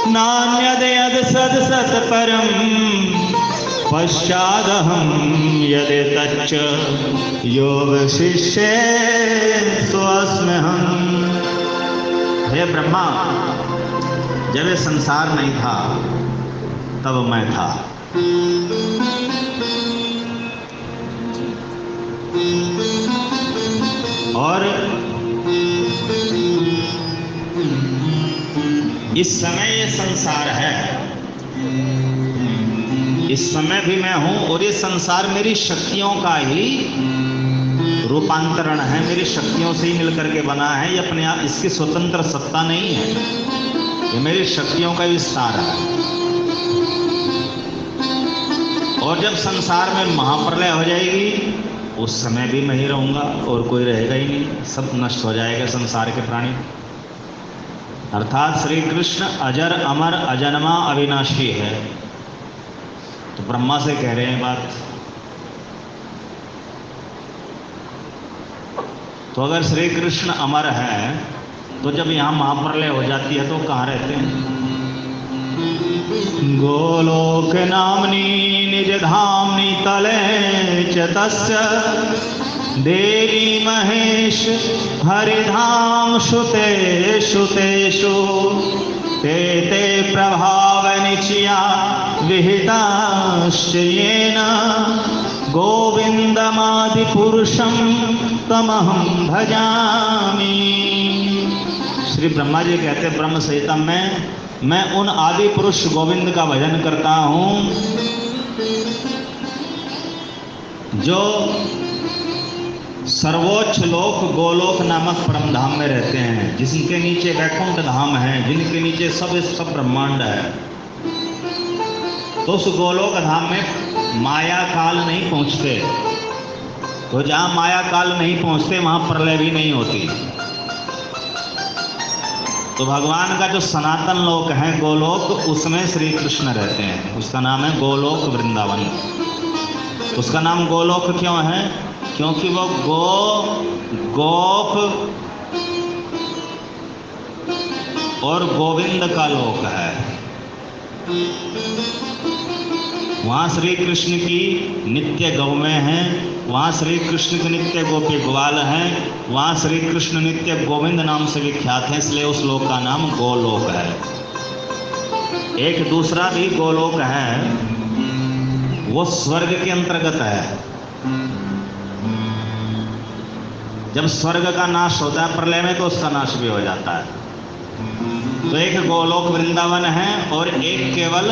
नान्यदेयद सद सत परम पश्चादहम यदि तच्च योग शिष्य स्वस्म्यहम्। हे ब्रह्मा, जब ये संसार नहीं था तब मैं था, और इस समय ये संसार है, इस समय भी मैं हूं, और ये संसार मेरी शक्तियों का ही रूपांतरण है, मेरी शक्तियों से ही मिलकर के बना है। ये अपने आप, इसकी स्वतंत्र सत्ता नहीं है, ये मेरी शक्तियों का विस्तार है। और जब संसार में महाप्रलय हो जाएगी उस समय भी मैं ही रहूंगा और कोई रहेगा ही नहीं, सब नष्ट हो जाएगा संसार के प्राणी। अर्थात श्री कृष्ण अजर अमर अजन्मा अविनाशी है। तो ब्रह्मा से कह रहे हैं बात। तो अगर श्री कृष्ण अमर है तो जब यहाँ महाप्रलय हो जाती है तो कहाँ रहते हैं? गोलोक नामनी निज धामनी तले च तस्य देवी महेश हरिधाम श्रुतेषु तेषु ते ते प्रभाव निचया विहिताश्च येन गोविंदमादि पुरुषम तमहं भजामि। श्री ब्रह्मा जी कहते हैं ब्रह्म संहिता में, मैं उन आदि पुरुष गोविंद का भजन करता हूं जो सर्वोच्च लोक गोलोक नामक परम धाम में रहते हैं, जिनके नीचे वैकुंठ धाम है, जिनके नीचे सब ब्रह्मांड है। तो उस गोलोक धाम में माया काल नहीं पहुंचते। तो जहां माया काल नहीं पहुंचते वहां प्रलय भी नहीं होती। तो भगवान का जो सनातन लोक है गोलोक, उसमें श्री कृष्ण रहते हैं। उसका नाम है गोलोक वृंदावन। उसका नाम गोलोक क्यों है? क्योंकि वो गोप और गोविंद का लोक है। वहाँ श्री कृष्ण की नित्य गौवें हैं, वहाँ श्री कृष्ण के नित्य गोपी ग्वाल हैं, वहाँ श्री कृष्ण नित्य गोविंद नाम से विख्यात हैं, इसलिए उस लोक का नाम गोलोक है। एक दूसरा भी गोलोक है, वो स्वर्ग के अंतर्गत है। जब स्वर्ग का नाश होता है प्रलय में तो उसका नाश भी हो जाता है। तो एक गोलोक वृंदावन है और एक केवल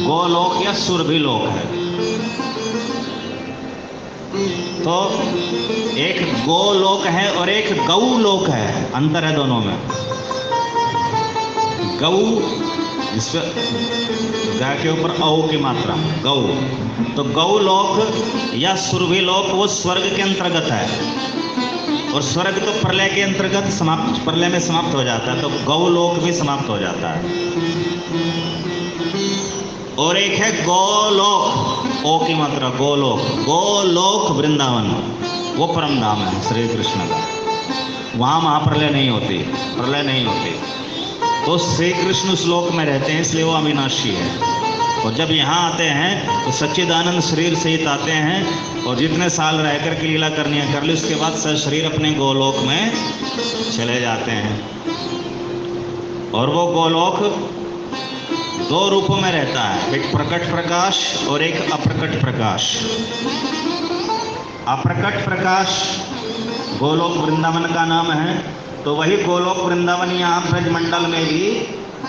गोलोक या सुरभि लोक है। तो एक गोलोक है और एक गौ लोक है, अंतर है दोनों में। गौ, इसमें गाय के ऊपर औ की मात्रा, गौ। तो गौ लोक या सुरभि लोक वो स्वर्ग के अंतर्गत है, और स्वर्ग तो प्रलय के अंतर्गत समाप्त, प्रलय में समाप्त हो जाता है, तो गौ लोक भी समाप्त हो जाता है। और एक है गोलोक, ओ की मात्रा, गोलोक, गोलोक वृंदावन, वो परम धाम है श्री कृष्ण का। वहाँ महाप्रलय नहीं होती, प्रलय नहीं होती। तो श्री कृष्ण उस लोक में रहते हैं, इसलिए वो अविनाशी है। और जब यहाँ आते हैं तो सच्चिदानंद शरीर सहित आते हैं, और जितने साल रह कर के लीला करनी है कर ली, उसके बाद शरीर अपने गोलोक में चले जाते हैं। और वो गोलोक दो रूपों में रहता है, एक प्रकट प्रकाश और एक अप्रकट प्रकाश। अप्रकट प्रकाश गोलोक वृंदावन का नाम है। तो वही गोलोक वृंदावन यहाँ ब्रजमंडल में भी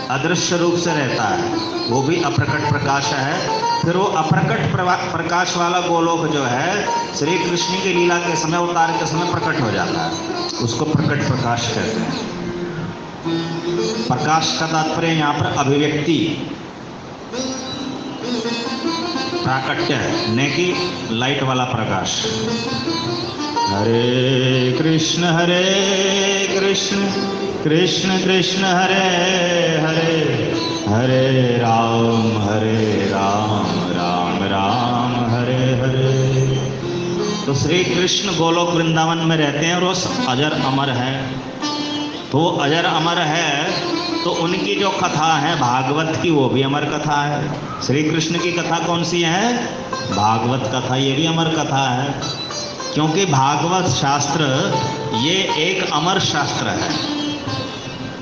अदृश्य रूप से रहता है, वो भी अप्रकट प्रकाश है। फिर वो अप्रकट प्रकाश वाला गोलोक जो है श्री कृष्ण की लीला के समय, अवतार के समय प्रकट हो जाता है, उसको प्रकट प्रकाश कहते हैं। प्रकाश का तात्पर्य यहाँ पर अभिव्यक्ति, प्राकट्य है, न कि लाइट वाला प्रकाश। हरे कृष्ण कृष्ण कृष्ण हरे हरे, हरे राम राम राम हरे हरे। तो श्री कृष्ण गोलोक वृंदावन में रहते हैं और वो अजर अमर है। तो वो अजर अमर है, तो उनकी जो कथा है भागवत की, वो भी अमर कथा है। श्री कृष्ण की कथा कौन सी है? भागवत कथा, ये भी अमर कथा है, क्योंकि भागवत शास्त्र ये एक अमर शास्त्र है।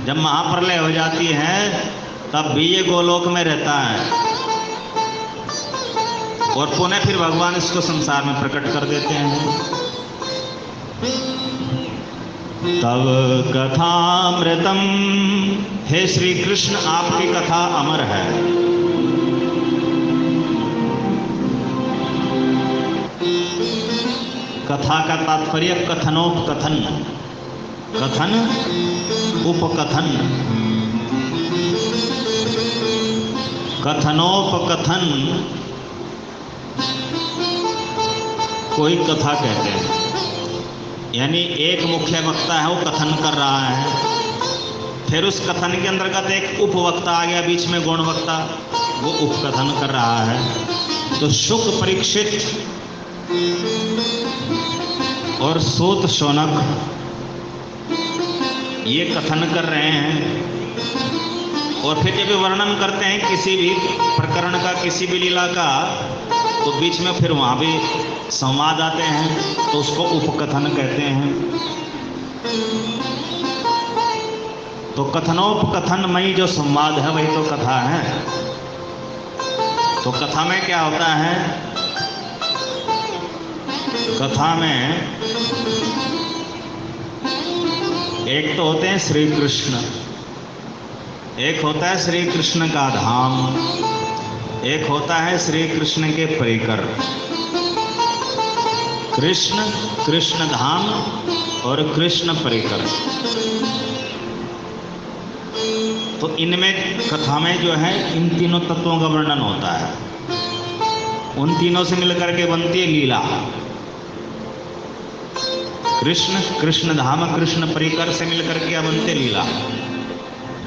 जब महाप्रलय हो जाती है तब भी ये गोलोक में रहता है, और पुनः फिर भगवान इसको संसार में प्रकट कर देते हैं। तब कथामृतम, हे श्री कृष्ण आपकी कथा अमर है। कथा का तात्पर्य कथनोपकथन, कथन उपकथन, कथनोपकथन कोई कथा कहते हैं। यानी एक मुख्य वक्ता है, वो कथन कर रहा है, फिर उस कथन के अंतर्गत एक उपवक्ता आ गया बीच में, गौण वक्ता, वो उपकथन कर रहा है। तो शुक परीक्षित और सूत शौनक ये कथन कर रहे हैं, और फिर जब वर्णन करते हैं किसी भी प्रकरण का, किसी भी लीला का, तो बीच में फिर वहाँ भी संवाद आते हैं, तो उसको उपकथन कहते हैं। तो कथनोपकथनमयी जो संवाद है वही तो कथा है। तो कथा में क्या होता है? कथा में एक तो होते हैं श्री कृष्ण, एक होता है श्री कृष्ण का धाम, एक होता है श्री कृष्ण के परिकर। कृष्ण, कृष्ण धाम और कृष्ण परिकर। तो इनमें कथा में जो है इन तीनों तत्वों का वर्णन होता है। उन तीनों से मिलकर के बनती है लीला। कृष्ण, कृष्ण धाम, कृष्ण परिकर से मिलकर के बनते लीला।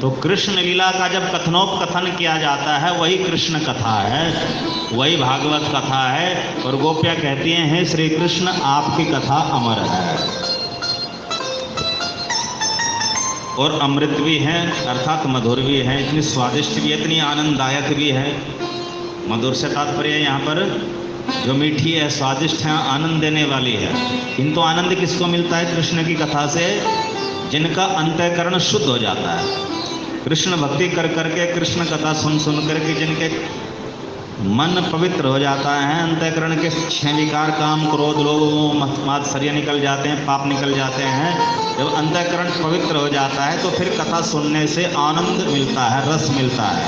तो कृष्ण लीला का जब कथनोपकथन किया जाता है वही कृष्ण कथा है, वही भागवत कथा है। और गोपियाँ कहती हैं, हे श्री कृष्ण आपकी कथा अमर है। और अमृत भी है, अर्थात मधुर भी है, इतनी स्वादिष्ट भी, इतनी आनंददायक भी है। मधुर से तात्पर्य यहाँ पर जो मीठी है, स्वादिष्ट है, आनंद देने वाली है। किंतु आनंद किसको मिलता है? कृष्ण की कथा से, जिनका अंतःकरण शुद्ध हो जाता है। कृष्ण भक्ति कर करके, कृष्ण कथा सुन सुन करके जिनके मन पवित्र हो जाता है, अंतःकरण के 6 विकार काम क्रोध लोभ मात्सर्य निकल जाते हैं, पाप निकल जाते हैं। जब अंतःकरण पवित्र हो जाता है तो फिर कथा सुनने से आनंद मिलता है, रस मिलता है।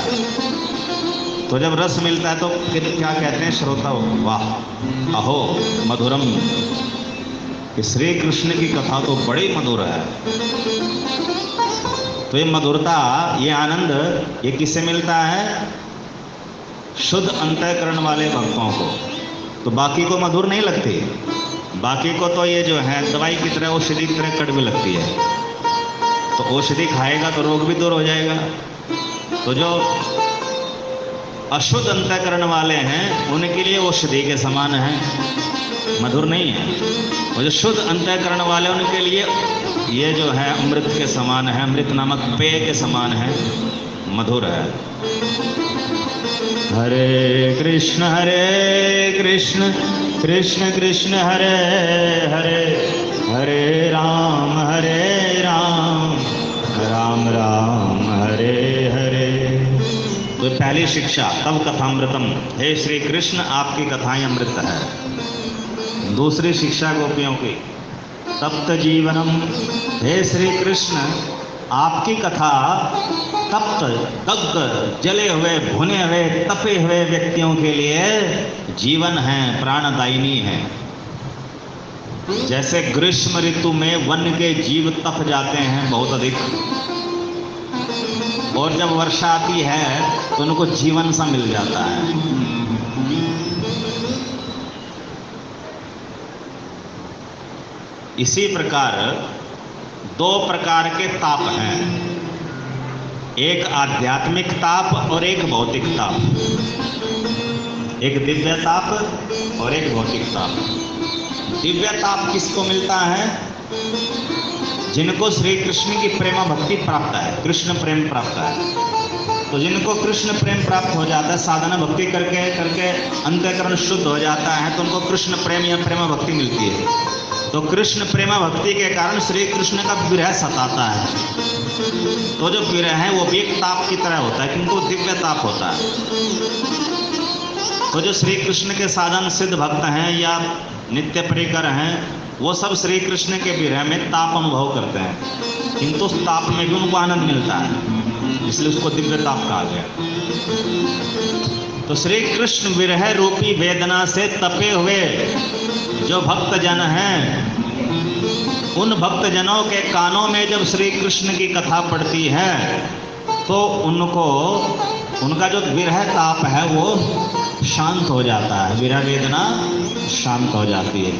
तो जब रस मिलता है तो फिर क्या कहते हैं श्रोता, वाह अहो मधुरम, कि श्री कृष्ण की कथा तो बड़ी मधुर है। तो ये मधुरता, ये आनंद, ये किससे मिलता है? शुद्ध अंतःकरण वाले भक्तों को। तो बाकी को मधुर नहीं लगती, बाकी को तो ये जो है दवाई की तरह, औषधि की तरह कड़वी लगती है। तो औषधि खाएगा तो रोग भी दूर हो जाएगा। तो जो अशुद्ध अंतःकरण वाले हैं उनके लिए औषधि के समान है, मधुर नहीं है। और जो शुद्ध अंतःकरण वाले उनके लिए ये जो है अमृत के समान है, अमृत नामक पेय के समान है, मधुर है। हरे कृष्ण कृष्ण कृष्ण हरे हरे, हरे राम राम राम हरे हरे। तो पहली शिक्षा, तब कथामृतम, हे श्री कृष्ण आपकी कथाएं अमृत है। दूसरी शिक्षा गोपियों की, तप्त जीवनम, हे श्री कृष्ण आपकी कथा तप्त, दग्ध, जले हुए, भुने हुए, तपे हुए व्यक्तियों के लिए जीवन है, प्राणदायिनी है। जैसे ग्रीष्म ऋतु में वन के जीव तप जाते हैं बहुत अधिक, और जब वर्षा आती है तो उनको जीवन सा मिल जाता है। इसी प्रकार 2 प्रकार के ताप हैं, एक आध्यात्मिक ताप और एक भौतिक ताप, एक दिव्य ताप और एक भौतिक ताप। दिव्य ताप किसको मिलता है? जिनको श्री कृष्ण की प्रेम भक्ति प्राप्त है, कृष्ण प्रेम प्राप्त है। तो जिनको कृष्ण प्रेम प्राप्त हो जाता है, साधना भक्ति करके करके अंतःकरण शुद्ध हो जाता है, तो उनको कृष्ण प्रेम या प्रेम भक्ति मिलती है। तो कृष्ण प्रेम भक्ति के कारण श्री कृष्ण का विरह सताता है। तो जो विरह है वो भी एक ताप की तरह होता है, किंतु दिव्य ताप होता है। तो जो श्री कृष्ण के साधन सिद्ध भक्त हैं या नित्य परिकर हैं, वो सब श्री कृष्ण के विरह में ताप अनुभव करते हैं, किंतु उस ताप में भी उनको आनंद मिलता है, इसलिए उसको दिव्य ताप कहा गया। तो श्री कृष्ण विरह रूपी वेदना से तपे हुए जो भक्तजन हैं, उन भक्तजनों के कानों में जब श्री कृष्ण की कथा पड़ती है तो उनको, उनका जो विरह ताप है वो शांत हो जाता है, विरह वेदना शांत हो जाती है।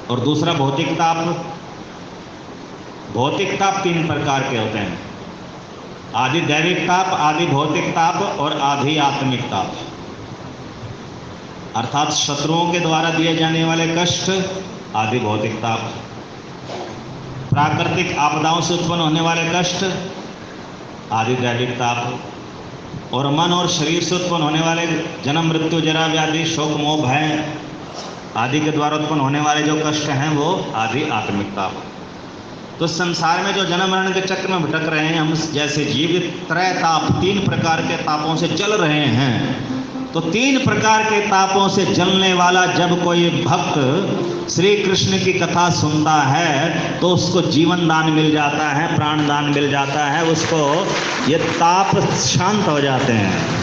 और दूसरा भौतिक ताप, भौतिक ताप 3 प्रकार के होते हैं, आदि दैविक ताप, आदि भौतिक ताप और आधि आत्मिक ताप। अर्थात शत्रुओं के द्वारा दिए जाने वाले कष्ट, आदि भौतिक ताप। प्राकृतिक आपदाओं से उत्पन्न होने वाले कष्ट, आदि दैविक ताप। और मन और शरीर से उत्पन्न होने वाले जन्म मृत्यु जरा व्याधि शोक मोह भय आदि के द्वारा उत्पन्न होने वाले जो कष्ट हैं वो आदि आत्मिक ताप। तो संसार में जो जन्म मरण के चक्र में भटक रहे हैं हम जैसे जीव, त्रय ताप, 3 प्रकार के तापों से जल रहे हैं। तो 3 प्रकार के तापों से जलने वाला जब कोई भक्त श्री कृष्ण की कथा सुनता है तो उसको जीवन दान मिल जाता है, प्राण दान मिल जाता है, उसको ये ताप शांत हो जाते हैं।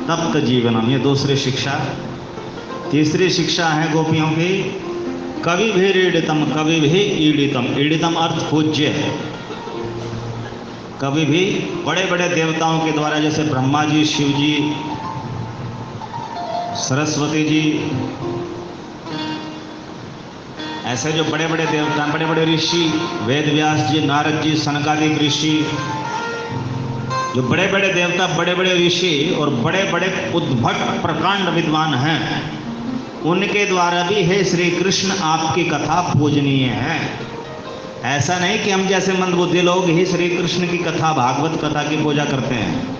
तप्त जीवनम, ये दूसरी शिक्षा। तीसरी शिक्षा है गोपियों की, कवि भी ईडितम, कवि भी ईडितम। ईडितम अर्थ पूज्य है। कभी भी बड़े बड़े देवताओं के द्वारा, जैसे ब्रह्मा जी, शिव जी, सरस्वती जी, ऐसे जो बड़े बड़े देवता, बड़े बड़े ऋषि, वेद व्यास जी, नारद जी, सनकादिक ऋषि, जो बड़े बड़े देवता, बड़े बड़े ऋषि और बड़े बड़े उद्भट प्रकांड विद्वान हैं, उनके द्वारा भी हे श्री कृष्ण आपकी कथा पूजनीय है। ऐसा नहीं कि हम जैसे मंदबुद्धि लोग ही श्री कृष्ण की कथा, भागवत कथा की पूजा करते हैं।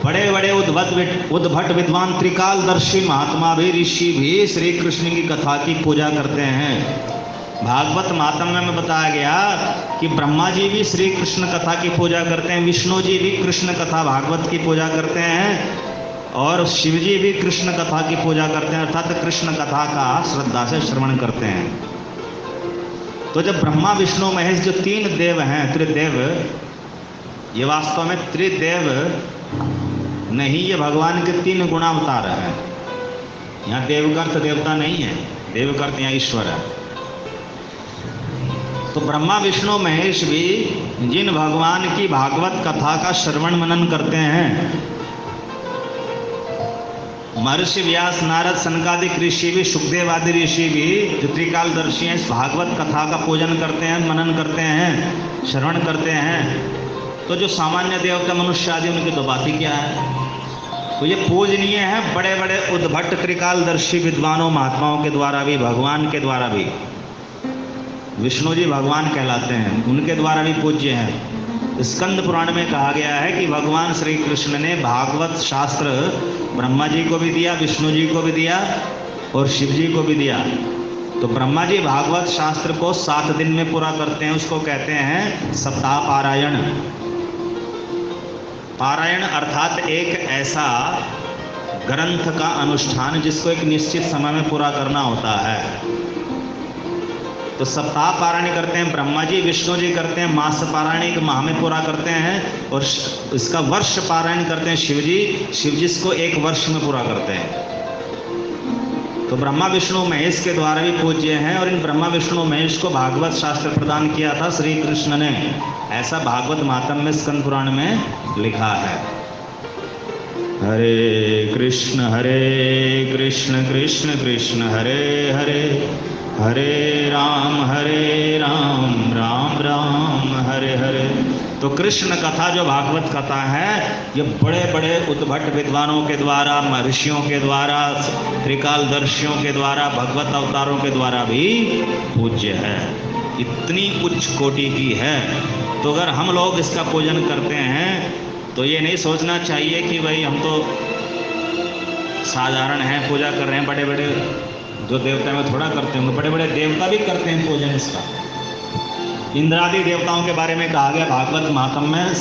बड़े बड़े उद्भट विद्वान त्रिकालदर्शी महात्मा भी, ऋषि भी श्री कृष्ण की कथा की पूजा करते हैं। भागवत महात्म्य में बताया गया कि ब्रह्मा जी भी श्री कृष्ण कथा की पूजा करते हैं, विष्णु जी भी कृष्ण कथा भागवत की पूजा करते हैं और शिव जी भी कृष्ण कथा की पूजा करते हैं, अर्थात कृष्ण कथा का श्रद्धा से श्रवण करते हैं। तो जब ब्रह्मा विष्णु महेश जो तीन देव हैं, त्रिदेव, ये वास्तव में त्रिदेव नहीं, ये भगवान के तीन गुणावतार हैं। यहाँ देव का अर्थ देवता नहीं है, देव का अर्थ यहाँ ईश्वर है। तो ब्रह्मा विष्णु महेश भी जिन भगवान की भागवत कथा का श्रवण मनन करते हैं, महर्षि व्यास, नारद, सनकादिक ऋषि भी, सुखदेव आदि ऋषि भी जो त्रिकालदर्शी हैं, इस भागवत कथा का पूजन करते हैं, मनन करते हैं, श्रवण करते हैं। तो जो सामान्य देवता मनुष्य आदि उनकी तो बात ही क्या है। तो ये पूजनीय है बड़े बड़े उद्भट त्रिकालदर्शी विद्वानों महात्माओं के द्वारा भी, भगवान के द्वारा भी। विष्णु जी भगवान कहलाते हैं, उनके द्वारा भी पूज्य हैं। स्कंद पुराण में कहा गया है कि भगवान श्री कृष्ण ने भागवत शास्त्र ब्रह्मा जी को भी दिया, विष्णु जी को भी दिया और शिव जी को भी दिया। तो ब्रह्मा जी भागवत शास्त्र को 7 दिन में पूरा करते हैं, उसको कहते हैं सप्ताह पारायण। पारायण अर्थात एक ऐसा ग्रंथ का अनुष्ठान जिसको एक निश्चित समय में पूरा करना होता है। तो सप्ताह पारायण करते हैं ब्रह्मा जी, विष्णु जी करते हैं मास पारायण, एक माह में पूरा करते हैं। और इसका वर्ष पारायण करते हैं शिव जी इसको 1 वर्ष में पूरा करते हैं। तो ब्रह्मा विष्णु महेश के द्वारा भी पूज्य हैं और इन ब्रह्मा विष्णु महेश को भागवत शास्त्र प्रदान किया था श्री कृष्ण ने, ऐसा भागवत महात्म्य में स्कंद पुराण में लिखा है। हरे कृष्ण कृष्ण कृष्ण हरे हरे, हरे राम राम राम हरे हरे। तो कृष्ण कथा जो भागवत कथा है, ये बड़े बड़े उद्भट विद्वानों के द्वारा, महर्षियों के द्वारा, त्रिकालदर्शियों के द्वारा, भगवत अवतारों के द्वारा भी पूज्य है, इतनी उच्च कोटि की है। तो अगर हम लोग इसका पूजन करते हैं तो ये नहीं सोचना चाहिए कि भाई हम तो साधारण हैं, पूजा कर रहे हैं। बड़े बड़े जो देवता में थोड़ा करते होंगे, बड़े बड़े देवता भी करते हैं पूजन इसका। इंद्रादि देवताओं के बारे में कहा गया भागवत महात्म्य में,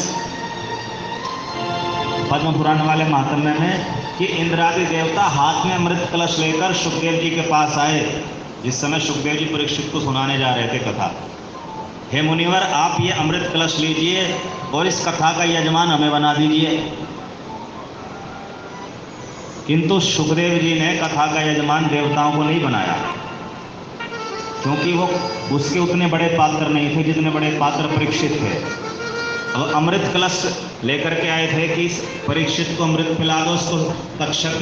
पद्म पुराण वाले महात्म्य में, कि इंद्रादि देवता हाथ में अमृत कलश लेकर सुखदेव जी के पास आए, जिस समय सुखदेव जी परीक्षित को सुनाने जा रहे थे कथा। हे मुनिवर, आप ये अमृत कलश लीजिए और इस कथा का यजमान हमें बना दीजिए। किंतु सुखदेव जी ने कथा का यजमान देवताओं को नहीं बनाया, क्योंकि वो उसके उतने बड़े पात्र नहीं थे जितने बड़े पात्र परीक्षित थे। अब अमृत कलश लेकर के आए थे कि परीक्षित को अमृत पिला दो, उसको तक्षक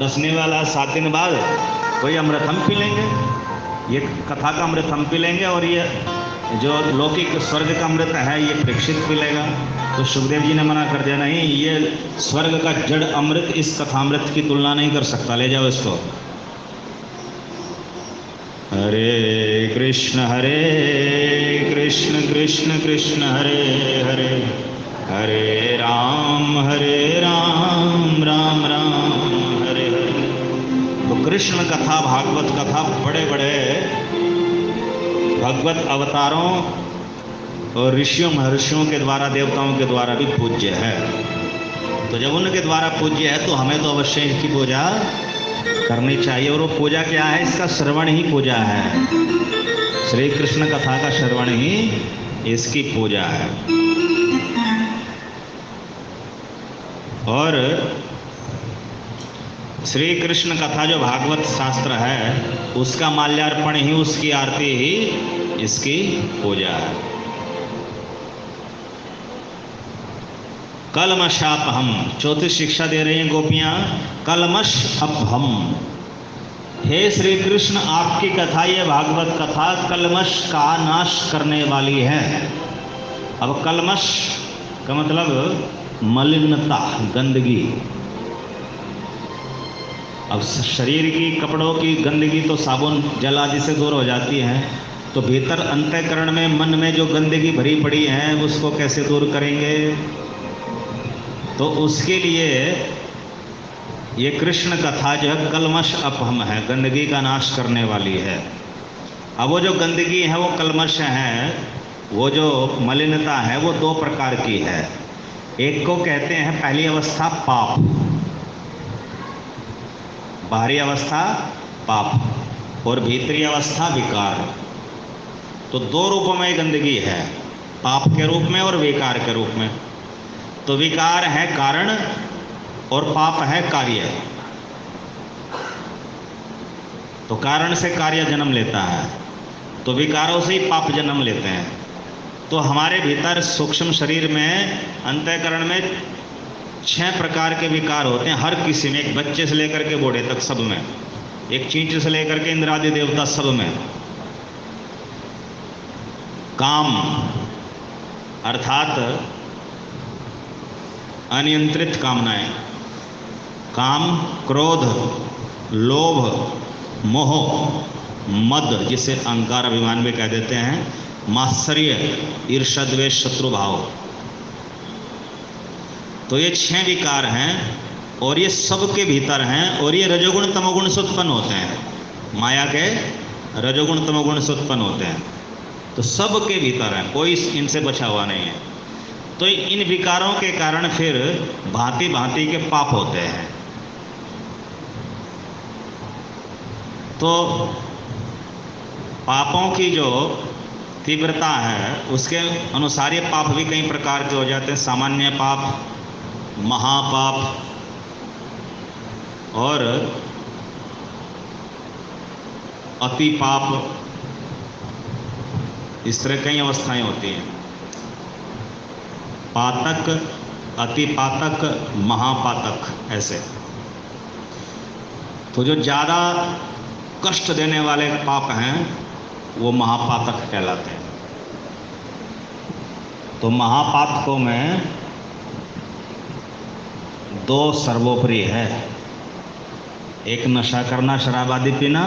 डसने वाला 7 दिन बाद वही अमृत हम पी लेंगे, ये कथा का अमृत हम पी लेंगे और ये जो लौकिक स्वर्ग का अमृत है ये परीक्षित पी लेगा। तो सुखदेव जी ने मना कर दिया, नहीं, ये स्वर्ग का जड़ अमृत इस कथामृत की तुलना नहीं कर सकता, ले जाओ इसको। हरे कृष्ण कृष्ण कृष्ण हरे हरे, हरे राम राम राम हरे हरे। तो कृष्ण कथा, भागवत कथा बड़े बड़े भगवत अवतारों और ऋषियों महर्षियों के द्वारा, देवताओं के द्वारा भी पूज्य है। तो जब उनके द्वारा पूज्य है तो हमें तो अवश्य इसकी पूजा करनी चाहिए। और वो पूजा क्या है? इसका श्रवण ही पूजा है। श्री कृष्ण कथा का श्रवण ही इसकी पूजा है। और श्री कृष्ण कथा जो भागवत शास्त्र है उसका माल्यार्पण ही, उसकी आरती ही इसकी पूजा है। कलमशापहम, चौथी शिक्षा दे रही हैं गोपियां, कलमश अपहम। हे श्री कृष्ण, आपकी कथा, ये भागवत कथा कलमश का नाश करने वाली है। अब कलमश का मतलब मलिनता, गंदगी। अब शरीर की, कपड़ों की गंदगी तो साबुन जल आदि से दूर हो जाती है, तो भीतर अंतःकरण में, मन में जो गंदगी भरी पड़ी है उसको कैसे दूर करेंगे? तो उसके लिए ये कृष्ण कथा जो है कलमश अपहम है, गंदगी का नाश करने वाली है। अब वो जो गंदगी है, वो कलमश है, वो जो मलिनता है, वो दो प्रकार की है। एक को कहते हैं पहली अवस्था पाप, बाहरी अवस्था पाप, और भीतरी अवस्था विकार। तो दो रूपों में गंदगी है, पाप के रूप में और विकार के रूप में। तो विकार है कारण और पाप है कार्य। तो कारण से कार्य जन्म लेता है, तो विकारों से ही पाप जन्म लेते हैं। तो हमारे भीतर सूक्ष्म शरीर में, अंतःकरण में 6 प्रकार के विकार होते हैं हर किसी में, एक बच्चे से लेकर के बूढ़े तक सब में, एक चींटी से लेकर के इंद्रादि देवता सब में। काम अर्थात अनियंत्रित कामनाएं, काम, क्रोध, लोभ, मोह, मद जिसे अहंकार अभिमान भी कह देते हैं, मात्सर्य, ईर्ष्या, द्वेष, शत्रु भाव। तो ये 6 विकार हैं और ये सबके भीतर हैं, और ये रजोगुण तमोगुण से उत्पन्न होते हैं, माया के रजोगुण तमोगुण से उत्पन्न होते हैं। तो सबके भीतर है, कोई इनसे बचा हुआ नहीं है। तो इन विकारों के कारण फिर भांति भांति के पाप होते हैं। तो पापों की जो तीव्रता है उसके अनुसार ये पाप भी कई प्रकार के हो जाते हैं। सामान्य पाप, महापाप और अति पाप, इस तरह कई अवस्थाएं होती हैं। पातक, अति पातक, महापातक, ऐसे। तो जो ज़्यादा कष्ट देने वाले पाप हैं वो महापातक कहलाते हैं। तो महापातकों में 2 सर्वोपरि है, एक नशा करना, शराब आदि पीना,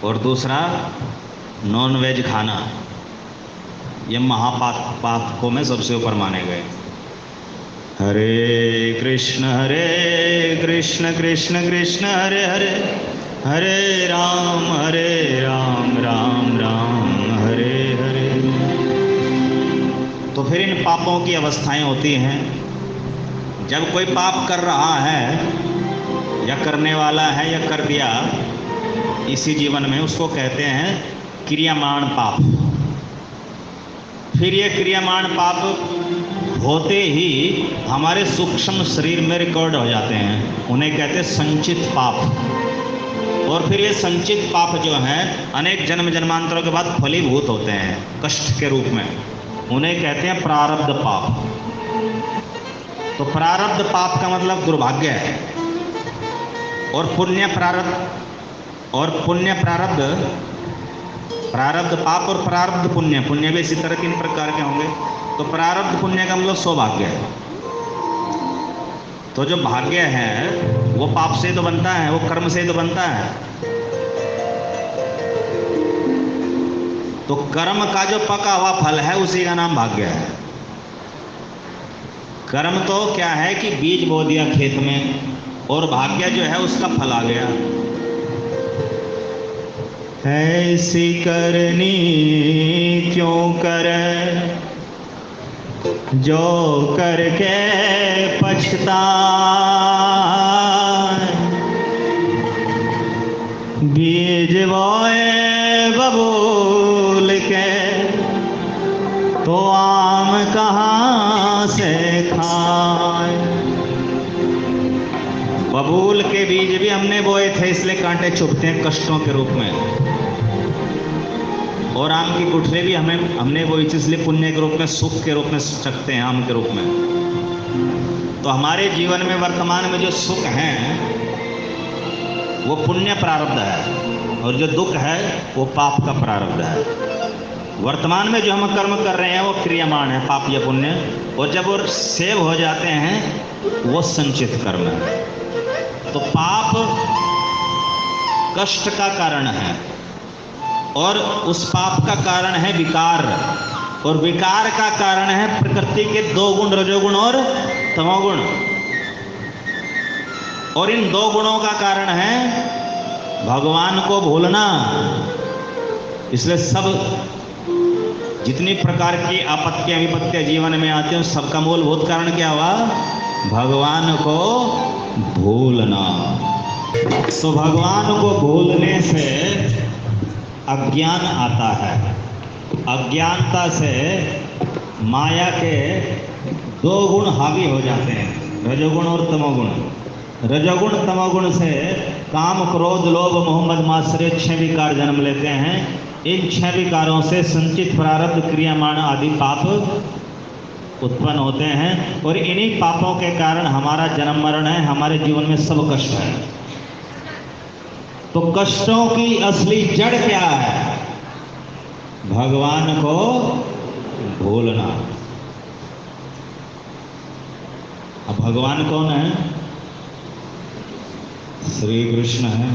और दूसरा नॉन वेज खाना। ये महापातकों में सबसे ऊपर माने गए। हरे कृष्ण कृष्ण कृष्ण हरे हरे, हरे राम राम राम हरे हरे। तो फिर इन पापों की अवस्थाएं होती हैं। जब कोई पाप कर रहा है या करने वाला है या कर दिया इसी जीवन में, उसको कहते हैं क्रियामाण पाप। फिर ये क्रियामाण पाप होते ही हमारे सूक्ष्म शरीर में रिकॉर्ड हो जाते हैं, उन्हें कहते हैं संचित पाप। और फिर ये संचित पाप जो हैं अनेक जन्म जन्मांतरों के बाद फलीभूत होते हैं कष्ट के रूप में, उन्हें कहते हैं प्रारब्ध पाप। तो प्रारब्ध पाप का मतलब दुर्भाग्य है, और पुण्य प्रारब्ध, प्रारब्ध पाप और प्रारब्ध पुण्य, पुण्य भी इसी तरह 3 प्रकार के होंगे। तो प्रारब्ध पुण्य का मतलब सौभाग्य है। तो जो भाग्य है वो पाप से तो बनता है, वो कर्म से तो बनता है। तो कर्म का जो पका हुआ फल है उसी का नाम भाग्य है। कर्म तो क्या है कि बीज बो दिया खेत में, और भाग्य जो है उसका फल आ गया। ऐसी करनी क्यों करे जो करके पछताए, बीज बोए बबूल के तो आम कहाँ से खाए। बबूल के बीज भी हमने बोए थे, इसलिए कांटे चुभते हैं कष्टों के रूप में, और आम की गुठली भी हमने बोई थी, इसलिए पुण्य के रूप में, सुख के रूप में चखते हैं आम के रूप में। तो हमारे जीवन में वर्तमान में जो सुख है वो पुण्य प्रारब्ध है, और जो दुख है वो पाप का प्रारब्ध है। वर्तमान में जो हम कर्म कर रहे हैं वो क्रियामाण है, पाप या पुण्य, और जब वो सेव हो जाते हैं वो संचित कर्म है। तो पाप कष्ट का कारण है, और उस पाप का कारण है विकार, और विकार का कारण है प्रकृति के 2 गुण, रजोगुण और तमोगुण। और इन 2 गुणों का कारण है भगवान को भूलना। इसलिए सब जितनी प्रकार की आपत्तियां विपत्तियां जीवन में आती हैं सबका मूलभूत कारण क्या हुआ? भगवान को भूलना। तो भगवान को भूलने से अज्ञान आता है। अज्ञानता से माया के दो गुण हावी हो जाते हैं, रजोगुण और तमोगुण। रजोगुण तमोगुण से काम क्रोध लोभ मोह मद मात्सर्य 6 विकार जन्म लेते हैं। इन 6 विकारों से संचित प्रारब्ध क्रियामाण आदि पाप उत्पन्न होते हैं और इन्हीं पापों के कारण हमारा जन्म मरण है, हमारे जीवन में सब कष्ट है। तो कष्टों की असली जड़ क्या है? भगवान को भूलना। अब भगवान कौन है? श्री कृष्ण है,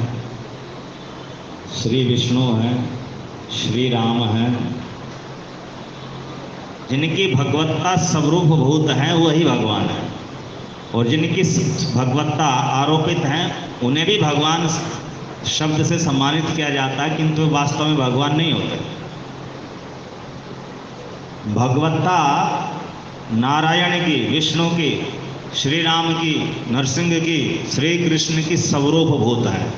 श्री विष्णु है, श्री राम है। जिनकी भगवत्ता स्वरूप भूत है वही भगवान है, और जिनकी भगवत्ता आरोपित है उन्हें भी भगवान शब्द से सम्मानित किया जाता है, किंतु वे वास्तव में भगवान नहीं होते। भगवत्ता नारायण की, विष्णु की, श्री राम की, नरसिंह की, श्री कृष्ण की स्वरूप भूत है।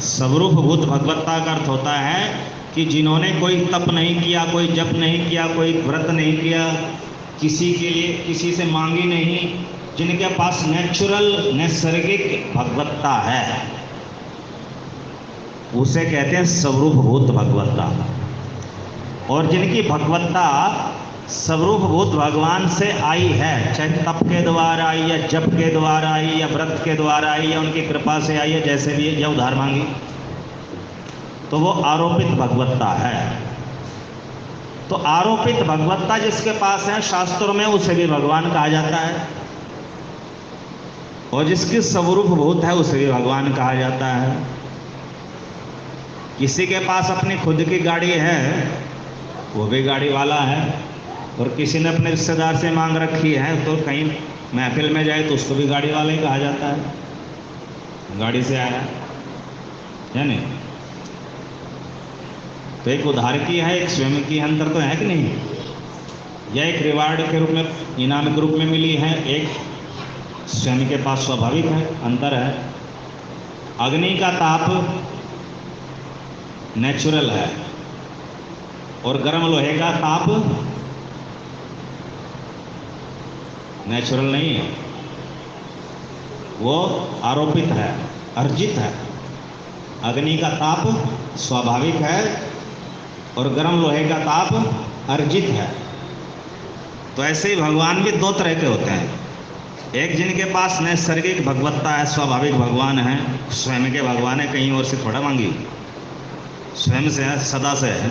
स्वरूप भूत भगवत्ता का अर्थ होता है कि जिन्होंने कोई तप नहीं किया, कोई जप नहीं किया, कोई व्रत नहीं किया, किसी के लिए किसी से मांगी नहीं, जिनके पास नेचुरल नैसर्गिक भगवत्ता है, उसे कहते हैं स्वरूप भूत भगवत्ता। और जिनकी भगवत्ता स्वरूप भूत भगवान से आई है, चाहे तप के द्वारा आई या जप के द्वारा आई या व्रत के द्वारा आई या उनकी कृपा से आई है, जैसे भी या उधार मांगी, तो वो आरोपित भगवत्ता है। तो आरोपित भगवत्ता जिसके पास है शास्त्रों में उसे भी भगवान कहा जाता है, और जिसकी स्वरूप भूत है उसे भी भगवान कहा जाता है। किसी के पास अपनी खुद की गाड़ी है, वो भी गाड़ी वाला है, और किसी ने अपने रिश्तेदार से मांग रखी है तो कहीं महफिल में जाए तो उसको भी गाड़ी वाला ही कहा जाता है, गाड़ी से आया है नहीं। तो एक उधार की है, एक स्वयं की अंतर तो है कि नहीं? यह एक रिवार्ड के रूप में, इनाम के रूप में मिली है, एक स्वयं के पास स्वाभाविक है, अंतर है। अग्नि का ताप नेचुरल है और गर्म लोहे का ताप नेचुरल नहीं है, वो आरोपित है, अर्जित है। अग्नि का ताप स्वाभाविक है और गर्म लोहे का ताप अर्जित है। तो ऐसे ही भगवान भी दो तरह के होते हैं। एक जिनके पास नैसर्गिक भगवत्ता है, स्वाभाविक भगवान है, स्वयं के भगवान है, कहीं और से थोड़ा मांगी, स्वयं से है, सदा से है।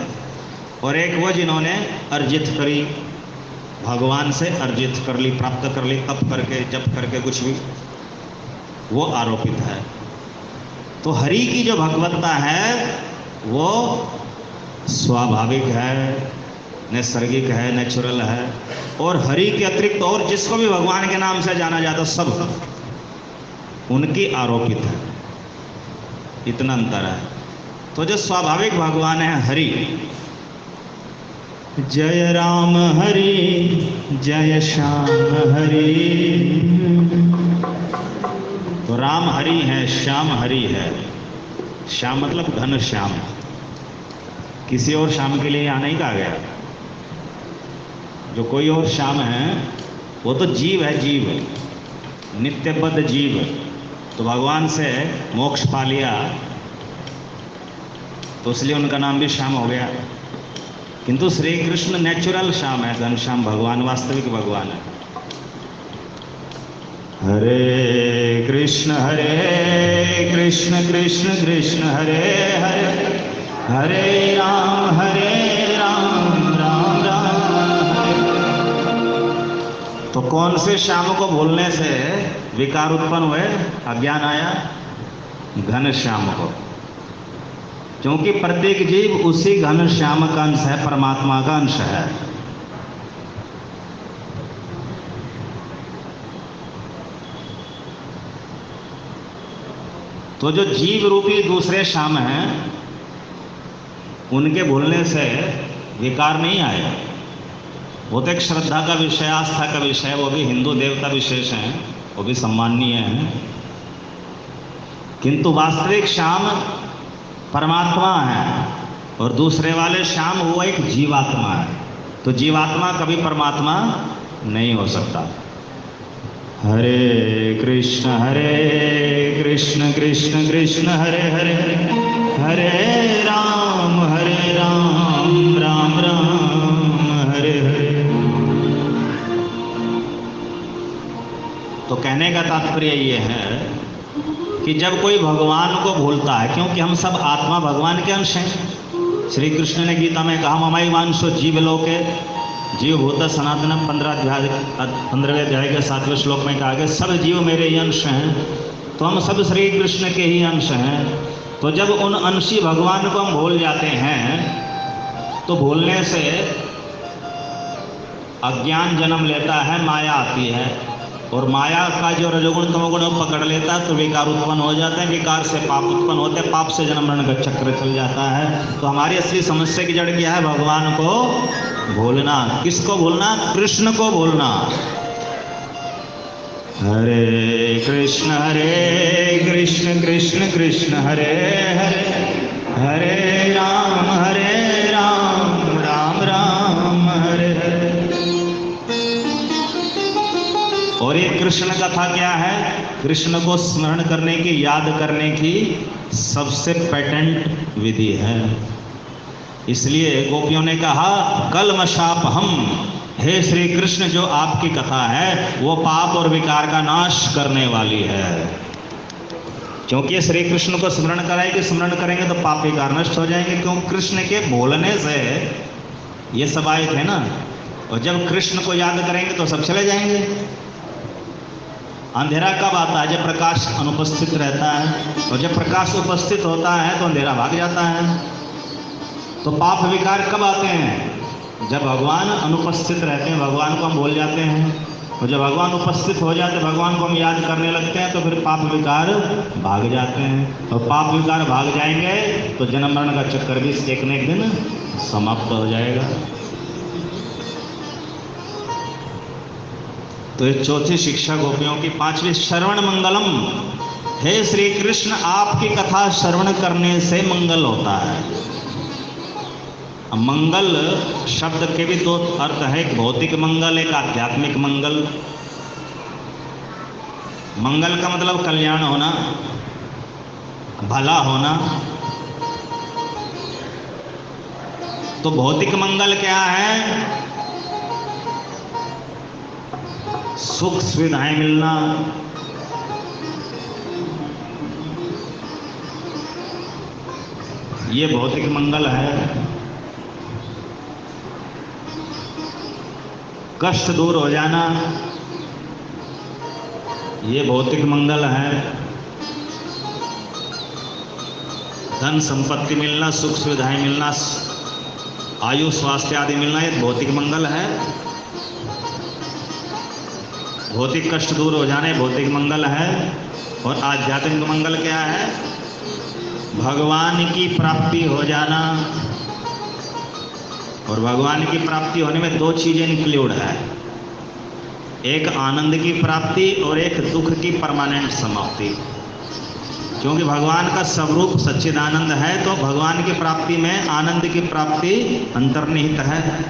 और एक वो जिन्होंने अर्जित करी, भगवान से अर्जित कर ली, प्राप्त कर ली, तप करके जप करके कुछ भी, वो आरोपित है। तो हरि की जो भगवत्ता है वो स्वाभाविक है, नैसर्गिक है, नेचुरल है। और हरि के अतिरिक्त और जिसको भी भगवान के नाम से जाना जाता सब उनकी आरोपित है, इतना अंतर है। तो जो स्वाभाविक भगवान है हरि, जय राम हरि जय श्याम हरि, तो राम हरि है, श्याम हरि है। श्याम मतलब घन श्याम, किसी और श्याम के लिए यहाँ नहीं कहा गया। जो कोई और श्याम है वो तो जीव है, जीव नित्यबद्ध जीव। तो भगवान से मोक्ष पा लिया तो इसलिए उनका नाम भी श्याम हो गया। किंतु श्री कृष्ण नेचुरल श्याम है, घनश्याम भगवान, वास्तविक भगवान है। हरे कृष्ण कृष्ण कृष्ण हरे हरे, हरे राम राम राम हरे। तो कौन से श्याम को भूलने से विकार उत्पन्न हुए, अज्ञान आया? घन श्याम को, क्योंकि प्रत्येक जीव उसी घन श्याम का अंश है, परमात्मा का अंश है। तो जो जीव रूपी दूसरे श्याम हैं उनके भूलने से विकार नहीं आए। वो तो एक श्रद्धा का विषय, आस्था का विषय, वो भी हिंदू देवता विशेष हैं, वो भी सम्माननीय हैं, किंतु वास्तविक श्याम परमात्मा है और दूसरे वाले श्याम वो एक जीवात्मा है। तो जीवात्मा कभी परमात्मा नहीं हो सकता। हरे कृष्ण कृष्ण कृष्ण हरे हरे, हरे राम राम राम हरे हरे। तो कहने का तात्पर्य ये है कि जब कोई भगवान को भूलता है, क्योंकि हम सब आत्मा भगवान के अंश हैं। श्री कृष्ण ने गीता में कहा ममाई वांशो जीवलोके जीव भूत सनातन 15वें अध्याय के 7वें श्लोक में कहा गया सब जीव मेरे ही अंश हैं। तो हम सब श्री कृष्ण के ही अंश हैं। तो जब उन अंशी भगवान को हम भूल जाते हैं तो भूलने से अज्ञान जन्म लेता है, माया आती है, और माया का जो रजोगुण तमोगुण पकड़ लेता है तो विकार उत्पन्न हो जाते हैं, विकार से पाप उत्पन्न होते हैं, पाप से जन्म मरण का चक्र चल जाता है। तो हमारी असली समस्या की जड़ क्या है? भगवान को भूलना। किसको भूलना? कृष्ण को भूलना। हरे कृष्ण कृष्ण कृष्ण हरे हरे, हरे राम राम राम हरे हरे। और ये कृष्ण कथा क्या है? कृष्ण को स्मरण करने की, याद करने की सबसे पेटेंट विधि है। इसलिए गोपियों ने कहा कलमशाप हम, हे श्री कृष्ण जो आपकी कथा है वो पाप और विकार का नाश करने वाली है। क्योंकि ये श्री कृष्ण को स्मरण कराएगी, स्मरण करेंगे तो पाप विकार नष्ट हो जाएंगे। क्योंकि कृष्ण के बोलने से ये सब आए थे ना, और जब कृष्ण को याद करेंगे तो सब चले जाएंगे। अंधेरा कब आता है? जब प्रकाश अनुपस्थित रहता है, और जब प्रकाश उपस्थित होता है तो अंधेरा भाग जाता है। तो पाप विकार कब आते हैं? जब भगवान अनुपस्थित रहते हैं, भगवान को हम भूल जाते हैं। और जब भगवान उपस्थित हो जाते हैं, भगवान को हम याद करने लगते हैं, तो फिर पाप विकार भाग जाते हैं। और पाप विकार भाग जाएंगे तो जन्म मरण का चक्कर भी एक न एक दिन समाप्त हो जाएगा। तो ये चौथी शिक्षा गोपियों की। पांचवी, श्रवण मंगलम। हे श्री कृष्ण आपकी कथा श्रवण करने से मंगल होता है। मंगल शब्द के भी दो अर्थ है, एक भौतिक मंगल, एक आध्यात्मिक मंगल। मंगल का मतलब कल्याण होना, भला होना। तो भौतिक मंगल क्या है? सुख सुविधाएं मिलना, ये भौतिक मंगल है। कष्ट दूर हो जाना, ये भौतिक मंगल है। धन संपत्ति मिलना, सुख सुविधाएं मिलना, आयु स्वास्थ्य आदि मिलना, ये भौतिक मंगल है। भौतिक कष्ट दूर हो जाने भौतिक मंगल है। और आध्यात्मिक मंगल क्या है? भगवान की प्राप्ति हो जाना। और भगवान की प्राप्ति होने में दो चीजें इंक्लूड है, एक आनंद की प्राप्ति और एक दुख की परमानेंट समाप्ति। क्योंकि भगवान का स्वरूप सच्चिदानंद है, तो भगवान की प्राप्ति में आनंद की प्राप्ति अंतर्निहित है।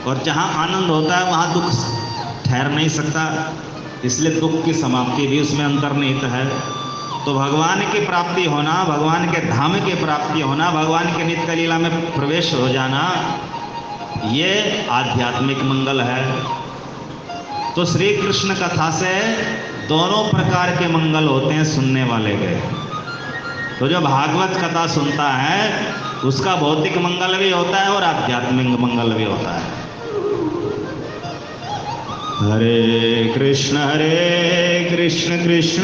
और जहाँ आनंद होता है वहाँ दुख ठहर नहीं सकता, इसलिए दुख की समाप्ति भी उसमें अंतर्निहित है। तो भगवान की प्राप्ति होना, भगवान के धाम की प्राप्ति होना, भगवान के नित्य लीला में प्रवेश हो जाना, ये आध्यात्मिक मंगल है। तो श्री कृष्ण कथा से दोनों प्रकार के मंगल होते हैं सुनने वाले के। तो जो भागवत कथा सुनता है उसका भौतिक मंगल भी होता है और आध्यात्मिक मंगल भी होता है। हरे कृष्ण कृष्ण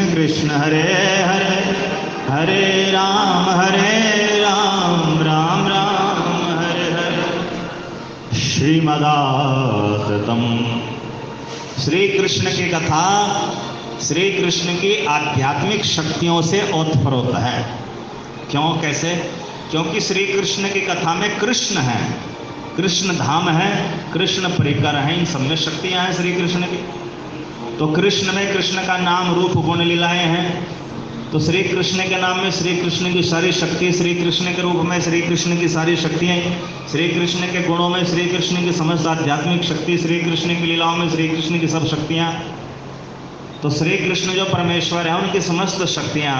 कृष्ण हरे हरे, हरे राम राम राम हरे हरे। श्रीमदाततम। श्री कृष्ण की कथा श्री कृष्ण की आध्यात्मिक शक्तियों से ओतप्रोत है। क्यों, कैसे? क्योंकि श्री कृष्ण की कथा में कृष्ण है, कृष्ण धाम है, कृष्ण परिकर है, इन सब में शक्तियां हैं श्री कृष्ण की। तो कृष्ण में कृष्ण का नाम रूप गुण लीलाएं हैं, तो श्री कृष्ण के नाम में श्री कृष्ण की सारी शक्ति, श्री कृष्ण के रूप में श्री कृष्ण की सारी शक्तियाँ, श्री कृष्ण के गुणों में श्री कृष्ण की समस्त आध्यात्मिक शक्ति, श्री कृष्ण की लीलाओं में श्री कृष्ण की सब शक्तियाँ। तो श्री कृष्ण जो परमेश्वर है उनकी समस्त शक्तियाँ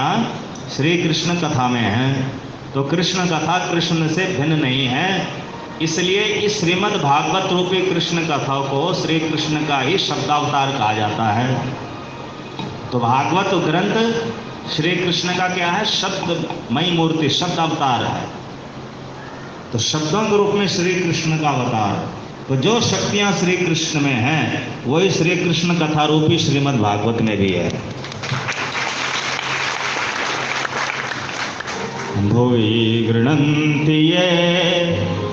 श्री कृष्ण कथा में हैं। तो कृष्ण कथा कृष्ण से भिन्न नहीं है, इसलिए इस श्रीमद् भागवत रूपी कृष्ण कथा को श्री कृष्ण का ही शब्दावतार कहा जाता है। तो भागवत ग्रंथ श्री कृष्ण का क्या है? शब्दमयी मूर्ति, शब्द अवतार है। तो शब्दों के रूप में श्री कृष्ण का अवतार। तो जो शक्तियां श्री कृष्ण में हैं वही श्री कृष्ण कथा रूपी श्रीमद् भागवत में भी है। भुवि गृह्णन्ति ये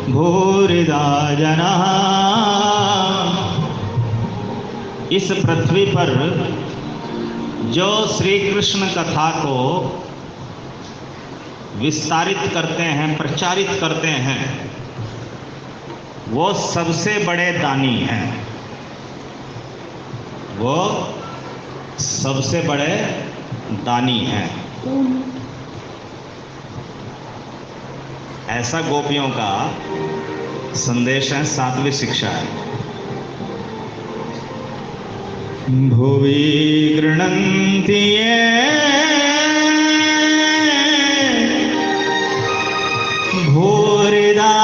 भूरिदा जनाः, इस पृथ्वी पर जो श्री कृष्ण कथा को विस्तारित करते हैं, प्रचारित करते हैं, वो सबसे बड़े दानी हैं। वो सबसे बड़े दानी हैं। ऐसा गोपियों का संदेश है, सातवीं शिक्षा है। भुवि गृह्णन्ति ये भूरिदा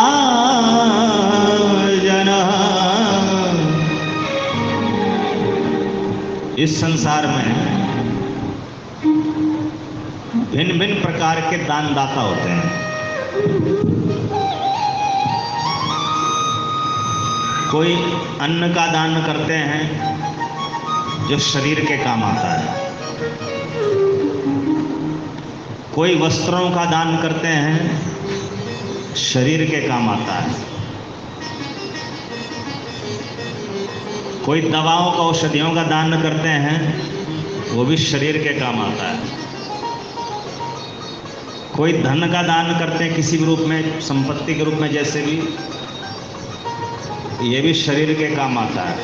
जनाः, इस संसार में भिन्न भिन्न प्रकार के दानदाता होते हैं। कोई अन्न का दान करते हैं जो शरीर के काम आता है, कोई वस्त्रों का दान करते हैं, शरीर के काम आता है, कोई दवाओं का, औषधियों का दान करते हैं, वो भी शरीर के काम आता है, कोई धन का दान करते हैं किसी भी रूप में, संपत्ति के रूप में, जैसे भी, ये भी शरीर के काम आता है।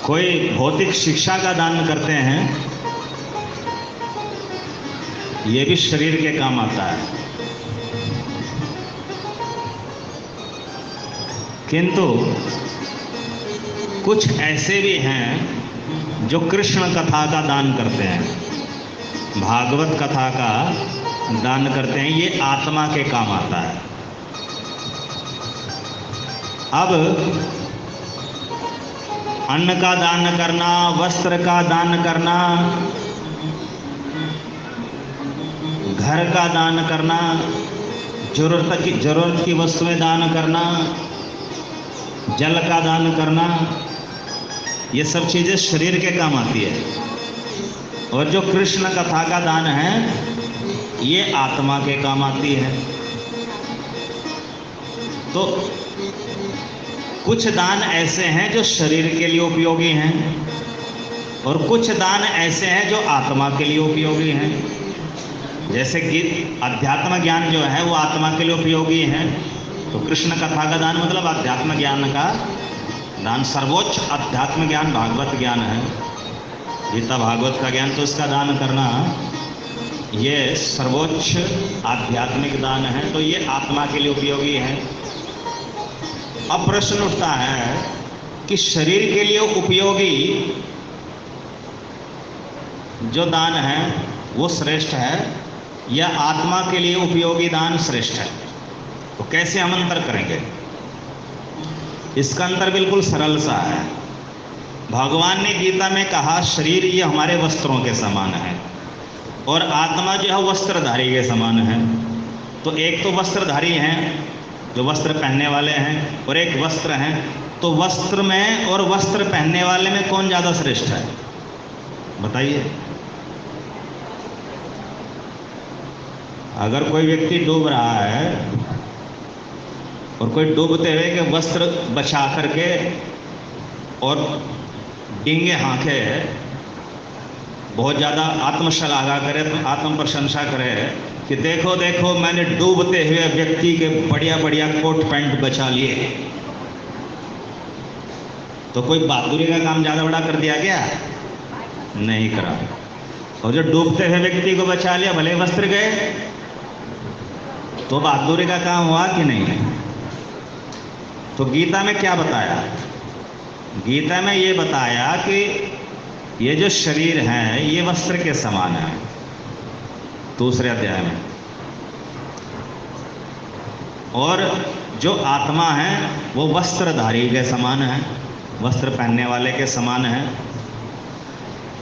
कोई भौतिक शिक्षा का दान करते हैं, ये भी शरीर के काम आता है। किंतु कुछ ऐसे भी हैं जो कृष्ण कथा का दान करते हैं, भागवत कथा का दान करते हैं, ये आत्मा के काम आता है। अब अन्न का दान करना, वस्त्र का दान करना, घर का दान करना, जरूरत की वस्तुएं दान करना, जल का दान करना, ये सब चीजें शरीर के काम आती है। और जो कृष्ण कथा का दान है ये आत्मा के काम आती है। तो कुछ दान ऐसे हैं जो शरीर के लिए उपयोगी हैं और कुछ दान ऐसे हैं जो आत्मा के लिए उपयोगी हैं। जैसे कि अध्यात्म ज्ञान जो है वो आत्मा के लिए उपयोगी है, तो कृष्ण कथा का दान मतलब अध्यात्म ज्ञान का दान। सर्वोच्च अध्यात्म ज्ञान भागवत ज्ञान है, गीता भागवत का ज्ञान, तो इसका दान करना ये सर्वोच्च आध्यात्मिक दान है, तो ये आत्मा के लिए उपयोगी है। अब प्रश्न उठता है कि शरीर के लिए उपयोगी जो दान है वो श्रेष्ठ है या आत्मा के लिए उपयोगी दान श्रेष्ठ है? तो कैसे हम अंतर करेंगे? इसका अंतर बिल्कुल सरल सा है। भगवान ने गीता में कहा शरीर ये हमारे वस्त्रों के समान है और आत्मा जो है वस्त्रधारी के समान है। तो एक तो वस्त्रधारी हैं जो वस्त्र पहनने वाले हैं और एक वस्त्र हैं, तो वस्त्र में और वस्त्र पहनने वाले में कौन ज़्यादा श्रेष्ठ है बताइए? अगर कोई व्यक्ति डूब रहा है और कोई डूबते हुए के वस्त्र बचा करके और डींगे हाँके बहुत ज़्यादा आत्मशलाघा करे, आत्म प्रशंसा करे कि देखो देखो मैंने डूबते हुए व्यक्ति के बढ़िया बढ़िया कोट पैंट बचा लिए, तो कोई बहादुरी का काम ज़्यादा बड़ा कर दिया क्या? नहीं करा। और जो डूबते हुए व्यक्ति को बचा लिया, भले वस्त्र गए, तो बहादुरी का काम हुआ कि नहीं? तो गीता में क्या बताया? गीता में ये बताया कि ये जो शरीर है ये वस्त्र के समान है, दूसरे अध्याय में। और जो आत्मा है वो वस्त्रधारी के समान है, वस्त्र पहनने वाले के समान है।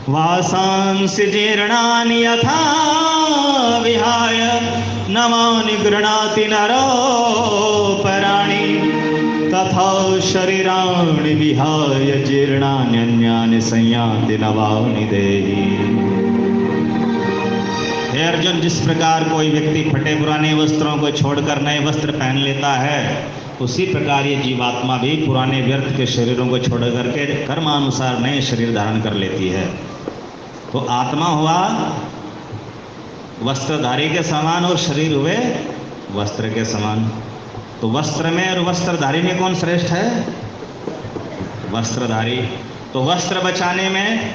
वासांसि जीर्णानि यथा विहाय नवानि गृह्णाति नरोपराणि तथा शरीराणि विहाय जीर्णान्यन्यानि संयाति नवानि देहि। हे अर्जुन, जिस प्रकार कोई व्यक्ति फटे पुराने वस्त्रों को छोड़कर नए वस्त्र पहन लेता है, उसी प्रकार ये जीवात्मा भी पुराने व्यर्थ के शरीरों को छोड़ करके कर्मानुसार नए शरीर धारण कर लेती है। तो आत्मा हुआ वस्त्रधारी के समान और शरीर हुए वस्त्र के समान। तो वस्त्र में और वस्त्रधारी में कौन श्रेष्ठ है? वस्त्रधारी। तो वस्त्र बचाने में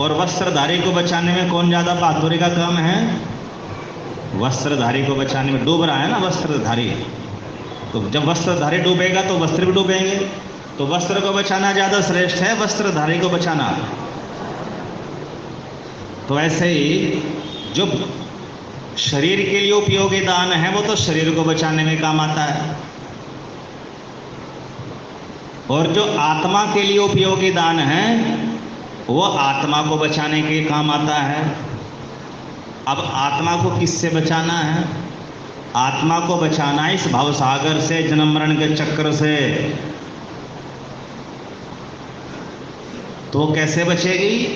और वस्त्रधारी को बचाने में कौन ज़्यादा बहादुरी का काम है? वस्त्रधारी को बचाने में। डूब रहा है ना वस्त्रधारी, तो जब वस्त्रधारी डूबेगा तो वस्त्र भी डूबेंगे। तो वस्त्र को बचाना ज़्यादा श्रेष्ठ है, वस्त्रधारी को बचाना। तो ऐसे ही जो शरीर के लिए उपयोगी दान है वो तो शरीर को बचाने में काम आता है, और जो आत्मा के लिए उपयोगी दान है वो आत्मा को बचाने के काम आता है। अब आत्मा को किससे बचाना है? आत्मा को बचाना है इस भवसागर से, जन्म मरण के चक्र से। तो कैसे बचेगी?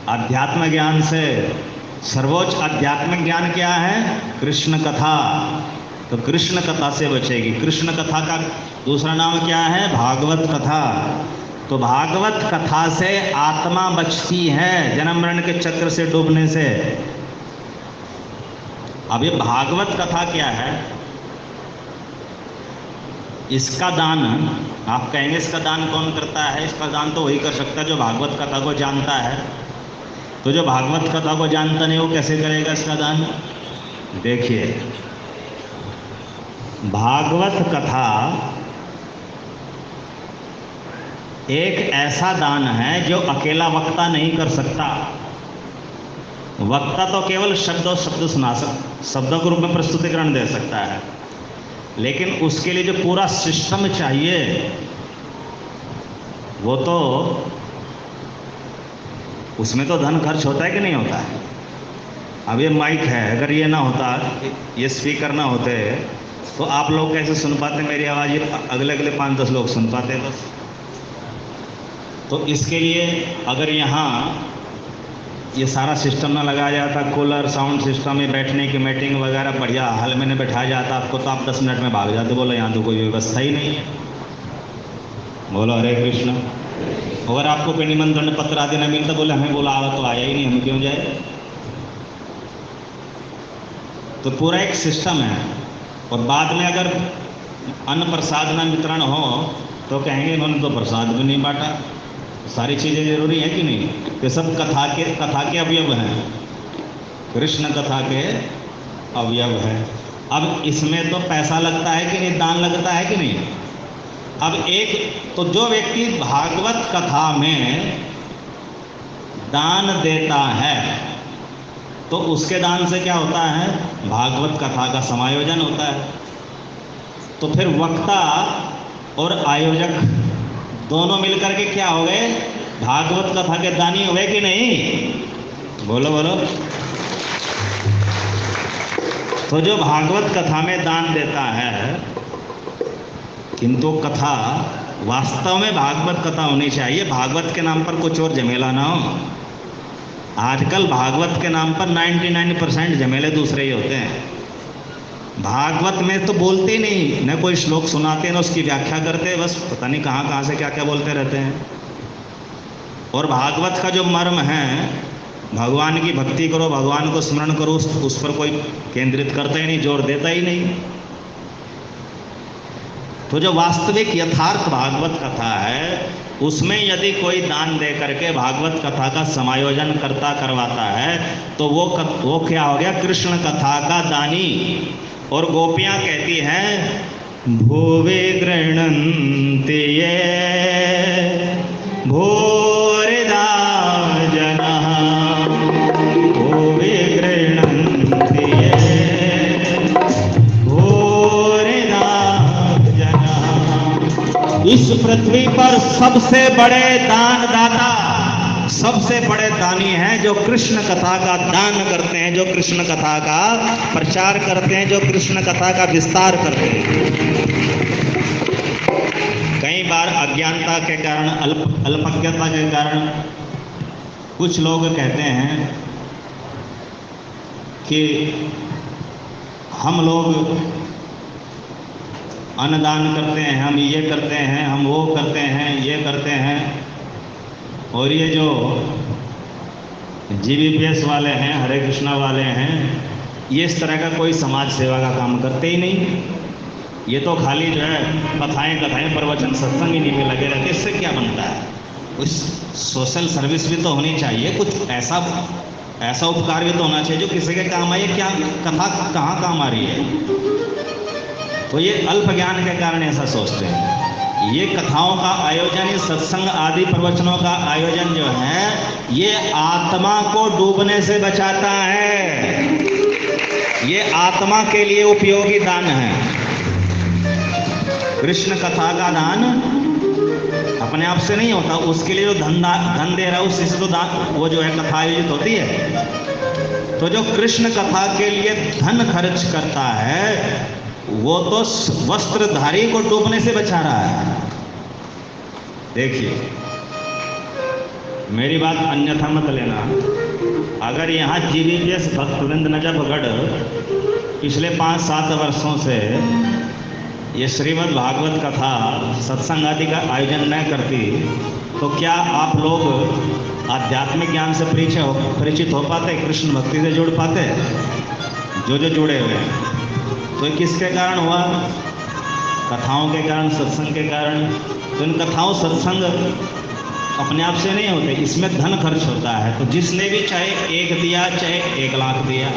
अध्यात्म ज्ञान से। सर्वोच्च आध्यात्मिक ज्ञान क्या है? कृष्ण कथा। तो कृष्ण कथा से बचेगी। कृष्ण कथा का दूसरा नाम क्या है? भागवत कथा। तो भागवत कथा से आत्मा बचती है जन्म मरण के चक्र से डूबने से। अब ये भागवत कथा क्या है? इसका दान, आप कहेंगे इसका दान कौन करता है? इसका दान तो वही कर सकता है जो भागवत कथा को जानता है। तो जो भागवत कथा को जानता नहीं वो कैसे करेगा इसका दान? देखिए, भागवत कथा एक ऐसा दान है जो अकेला वक्ता नहीं कर सकता। वक्ता तो केवल शब्द सुना शब्दों के रूप में प्रस्तुतिकरण दे सकता है, लेकिन उसके लिए जो पूरा सिस्टम चाहिए वो तो उसमें तो धन खर्च होता है कि नहीं होता है? अब ये माइक है, अगर ये ना होता, ये स्पीकर ना होते, तो आप लोग कैसे सुन पाते मेरी आवाज़? ये अगले अगले 5-10 लोग सुन पाते बस। तो इसके लिए अगर यहाँ ये सारा सिस्टम ना लगाया जाता, कूलर, साउंड सिस्टम में बैठने की मीटिंग वगैरह बढ़िया हाल में बैठाया जाता आपको, तो आप 10 मिनट में भाग जाते। बोलो यहाँ तो कोई व्यवस्था ही नहीं है। बोलो हरे कृष्ण। अगर आपको कोई निमंत्रण पत्र आदि न मिलता, बोले हमें बोला आवा तो आया ही नहीं, हम क्यों जाए? तो पूरा एक सिस्टम है। और बाद में अगर अन्न प्रसाद न वितरण हो तो कहेंगे इन्होंने तो प्रसाद भी नहीं बांटा। सारी चीज़ें जरूरी है कि नहीं? ये सब कथा के अवयव हैं, कृष्ण कथा के अवयव है। अब इसमें तो पैसा लगता है कि नहीं, दान लगता है कि नहीं? अब एक तो जो व्यक्ति भागवत कथा में दान देता है तो उसके दान से क्या होता है? भागवत कथा का समायोजन होता है। तो फिर वक्ता और आयोजक दोनों मिलकर के क्या हो गए? भागवत कथा के दानी हुए कि नहीं? बोलो बोलो। तो जो भागवत कथा में दान देता है, किंतु कथा वास्तव में भागवत कथा होनी चाहिए, भागवत के नाम पर कुछ और झमेला ना हो। आजकल भागवत के नाम पर 99% झमेले दूसरे ही होते हैं। भागवत में तो बोलते ही नहीं, न कोई श्लोक सुनाते न उसकी व्याख्या करते, बस पता नहीं कहाँ कहाँ से क्या क्या बोलते रहते हैं। और भागवत का जो मर्म है, भगवान की भक्ति करो, भगवान को स्मरण करो, उस पर कोई केंद्रित करता ही नहीं, जोर देता ही नहीं। तो जो वास्तविक यथार्थ भागवत कथा है, उसमें यदि कोई दान दे करके भागवत कथा का समायोजन करवाता है तो वो क्या हो गया? कृष्ण कथा का दानी। और गोपियां कहती हैं भुवे गृह्णन्ति ये भूरिदा जनः, भुवे गृह्णन्ति ये भूरिदा जनः। इस पृथ्वी पर सबसे बड़े दानदाता, सबसे बड़े दानी हैं जो कृष्ण कथा का दान करते हैं, जो कृष्ण कथा का प्रचार करते हैं, जो कृष्ण कथा का विस्तार करते हैं। कई बार अज्ञानता के कारण, अल्पज्ञता के कारण कुछ लोग कहते हैं कि हम लोग अन्नदान करते हैं, हम ये करते हैं, हम वो करते हैं, ये करते हैं, और ये जो GBPS वाले हैं, हरे कृष्णा वाले हैं, ये इस तरह का कोई समाज सेवा का काम करते ही नहीं। ये तो खाली जो है कथाएं प्रवचन सत्संग इन्हीं में लगे रहते। इससे क्या बनता है? कुछ सोशल सर्विस भी तो होनी चाहिए, कुछ ऐसा उपकार भी तो होना चाहिए जो किसी के काम आए। क्या कथा कहाँ काम आ रही है? तो ये अल्प ज्ञान के कारण ऐसा सोचते हैं। ये कथाओं का आयोजन, ये सत्संग आदि प्रवचनों का आयोजन जो है, ये आत्मा को डूबने से बचाता है। ये आत्मा के लिए उपयोगी दान है। कृष्ण कथा का दान अपने आप से नहीं होता, उसके लिए जो धन दे रहा है उससे तो दान, वो जो है कथा आयोजित होती है। तो जो कृष्ण कथा के लिए धन खर्च करता है, वो तो वस्त्रधारी को डूबने से बचा रहा है। देखिए, मेरी बात अन्यथा मत लेना। अगर यहाँ GBPS भक्तवृंद नजफगढ़ पिछले 5-7 वर्षों से ये श्रीमद् भागवत कथा सत्संग आदि का आयोजन न करती, तो क्या आप लोग आध्यात्मिक ज्ञान से परिचित हो पाते, कृष्ण भक्ति से जुड़ पाते? जो जुड़े हुए हैं। तो किसके कारण हुआ? कथाओं के कारण, सत्संग के कारण। तो इन कथाओं सत्संग अपने आप से नहीं होते, इसमें धन खर्च होता है। तो जिसने भी चाहे 1 दिया, चाहे 1 लाख दिया,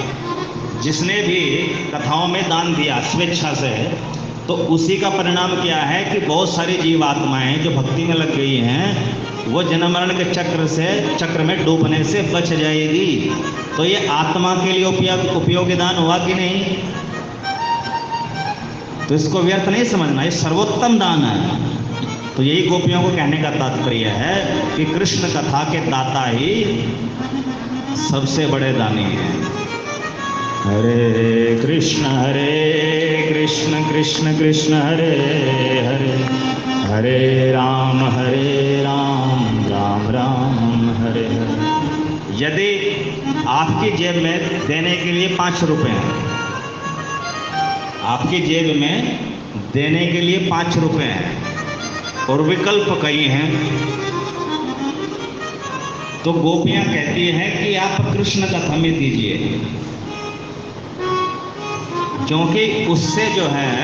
जिसने भी कथाओं में दान दिया स्वेच्छा से, तो उसी का परिणाम क्या है कि बहुत सारी जीवात्माएं जो भक्ति में लग गई हैं, वो जन्म मरण के चक्र में डूबने से बच जाएगी। तो ये आत्मा के लिए उपयोगी दान हुआ कि नहीं? तो इसको व्यर्थ नहीं समझना, ये सर्वोत्तम दान है। तो यही गोपियों को कहने का तात्पर्य है कि कृष्ण कथा के दाता ही सबसे बड़े दानी हैं। हरे कृष्ण कृष्ण कृष्ण हरे हरे, हरे राम राम राम हरे हरे। यदि आपकी जेब में देने के लिए 5 रुपए हैं, आपकी जेब में देने के लिए 5 रुपए हैं और विकल्प कई हैं, तो गोपियां कहती हैं कि आप कृष्ण कथा में दीजिए, क्योंकि उससे जो है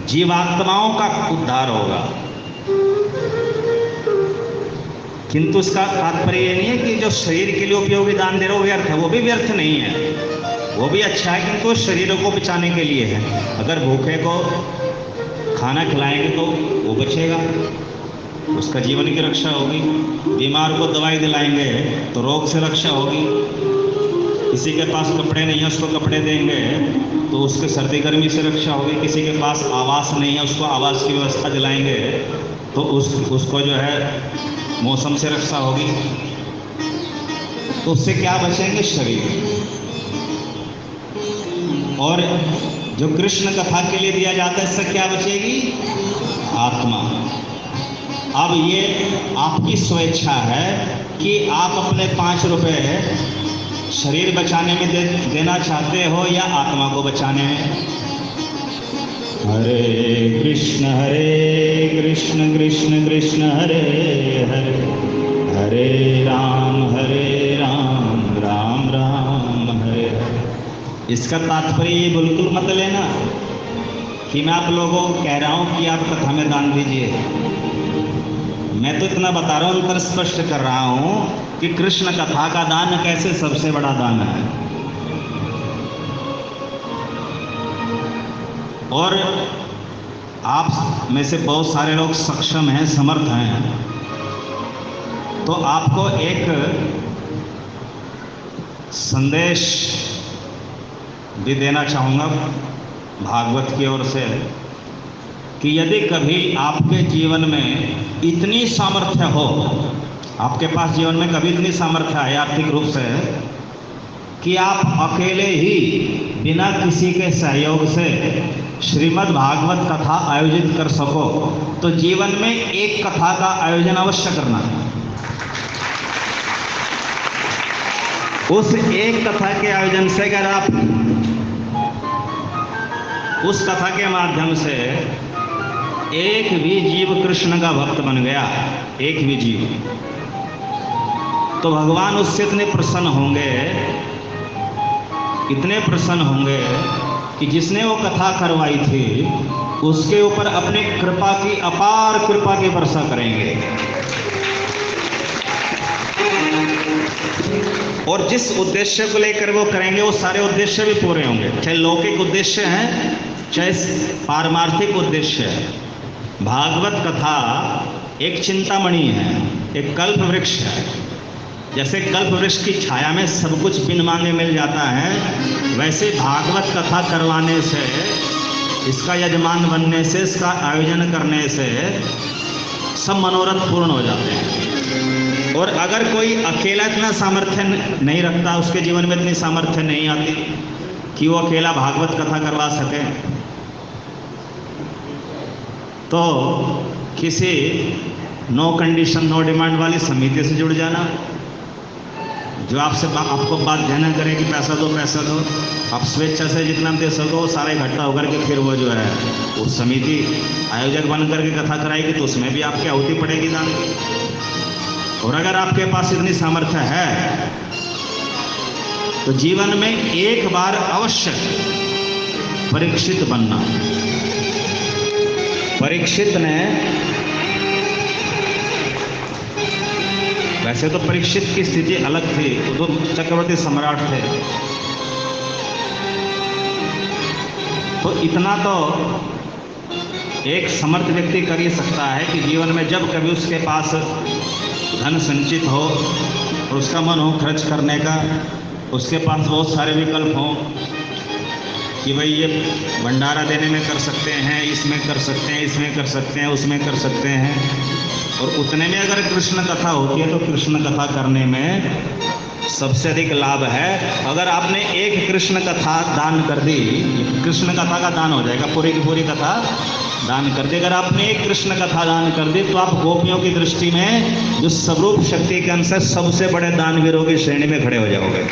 जीवात्माओं का उद्धार होगा। किंतु इसका तात्पर्य ये नहीं है कि जो शरीर के लिए उपयोगी दान दे रहे हो व्यर्थ है। वो भी व्यर्थ नहीं है, वो भी अच्छा है, किंतु शरीर को बचाने के लिए है। अगर भूखे को खाना खिलाएंगे तो वो बचेगा, उसका जीवन की रक्षा होगी। बीमार को दवाई दिलाएंगे तो रोग से रक्षा होगी। किसी के पास कपड़े नहीं है, उसको कपड़े देंगे तो उसके सर्दी गर्मी से रक्षा होगी। किसी के पास आवास नहीं है, उसको आवास की व्यवस्था दिलाएंगे तो उसको जो है मौसम से रक्षा होगी। तो उससे क्या बचेंगे? शरीर। और जो कृष्ण कथा के लिए दिया जाता है, इससे क्या बचेगी? आत्मा। अब ये आपकी स्वेच्छा है कि आप अपने 5 रुपए शरीर बचाने में देना चाहते हो या आत्मा को बचाने में? हरे कृष्ण कृष्ण कृष्ण हरे हरे, हरे राम राम राम हरे हरे। इसका तात्पर्य ये बिल्कुल मत लेना कि मैं आप लोगों को कह रहा हूं कि आप कथा में दान दीजिए। मैं तो इतना बता रहा हूं, अंतर स्पष्ट कर रहा हूं कि कृष्ण कथा का दान कैसे सबसे बड़ा दान है। और आप में से बहुत सारे लोग सक्षम हैं, समर्थ हैं, तो आपको एक संदेश भी देना चाहूँगा भागवत की ओर से कि यदि कभी आपके जीवन में इतनी सामर्थ्य हो, आपके पास जीवन में कभी इतनी सामर्थ्य है आर्थिक रूप से कि आप अकेले ही बिना किसी के सहयोग से श्रीमद् भागवत कथा आयोजित कर सको, तो जीवन में एक कथा का आयोजन अवश्य करना है। उस एक कथा के आयोजन से अगर आप उस कथा के माध्यम से एक भी जीव कृष्ण का भक्त बन गया, एक भी जीव, तो भगवान उससे इतने प्रसन्न होंगे कि जिसने वो कथा करवाई थी उसके ऊपर अपनी कृपा की, अपार कृपा की वर्षा करेंगे। और जिस उद्देश्य को लेकर वो करेंगे वो सारे उद्देश्य भी पूरे होंगे, चाहे लौकिक उद्देश्य हैं चाहे पारमार्थिक उद्देश्य है। भागवत कथा एक चिंतामणि है, एक कल्प वृक्ष है। जैसे कल्प वृक्ष की छाया में सब कुछ बिन मांगे मिल जाता है, वैसे भागवत कथा करवाने से, इसका यजमान बनने से, इसका आयोजन करने से सब मनोरथ पूर्ण हो जाते हैं। और अगर कोई अकेला इतना सामर्थ्य नहीं रखता, उसके जीवन में इतनी सामर्थ्य नहीं आती कि वो अकेला भागवत कथा करवा सके, तो किसी नो कंडीशन नो डिमांड वाली समिति से जुड़ जाना, जो आपको बाध्य न करे कि पैसा दो, आप स्वेच्छा से जितना दे सको सारा इकट्ठा होकर के फिर वो जो है उस समिति आयोजक बन करके कथा कराएगी, तो उसमें भी आपकी आहुति पड़ेगी दान। और अगर आपके पास इतनी सामर्थ्य है तो जीवन में एक बार अवश्य परीक्षित बनना। परीक्षित ने, वैसे तो परीक्षित की स्थिति अलग थी, वो तो चक्रवर्ती सम्राट थे, तो इतना तो एक समर्थ व्यक्ति कर ही सकता है कि जीवन में जब कभी उसके पास धन संचित हो और उसका मन हो खर्च करने का, उसके पास बहुत सारे विकल्प हों कि भाई ये भंडारा देने में कर सकते हैं, इसमें कर सकते हैं, इसमें कर सकते हैं, उसमें कर सकते हैं, और उतने में अगर कृष्ण कथा होती है तो कृष्ण कथा करने में सबसे अधिक लाभ है। अगर आपने एक कृष्ण कथा दान कर दी, कृष्ण कथा का दान हो जाएगा, पूरी की पूरी कथा दान कर दी। अगर आपने एक कृष्ण कथा दान कर दी तो आप गोपियों की दृष्टि में जो स्वरूप शक्ति के अंश सबसे बड़े दानवीरों की श्रेणी में खड़े हो जाओगे।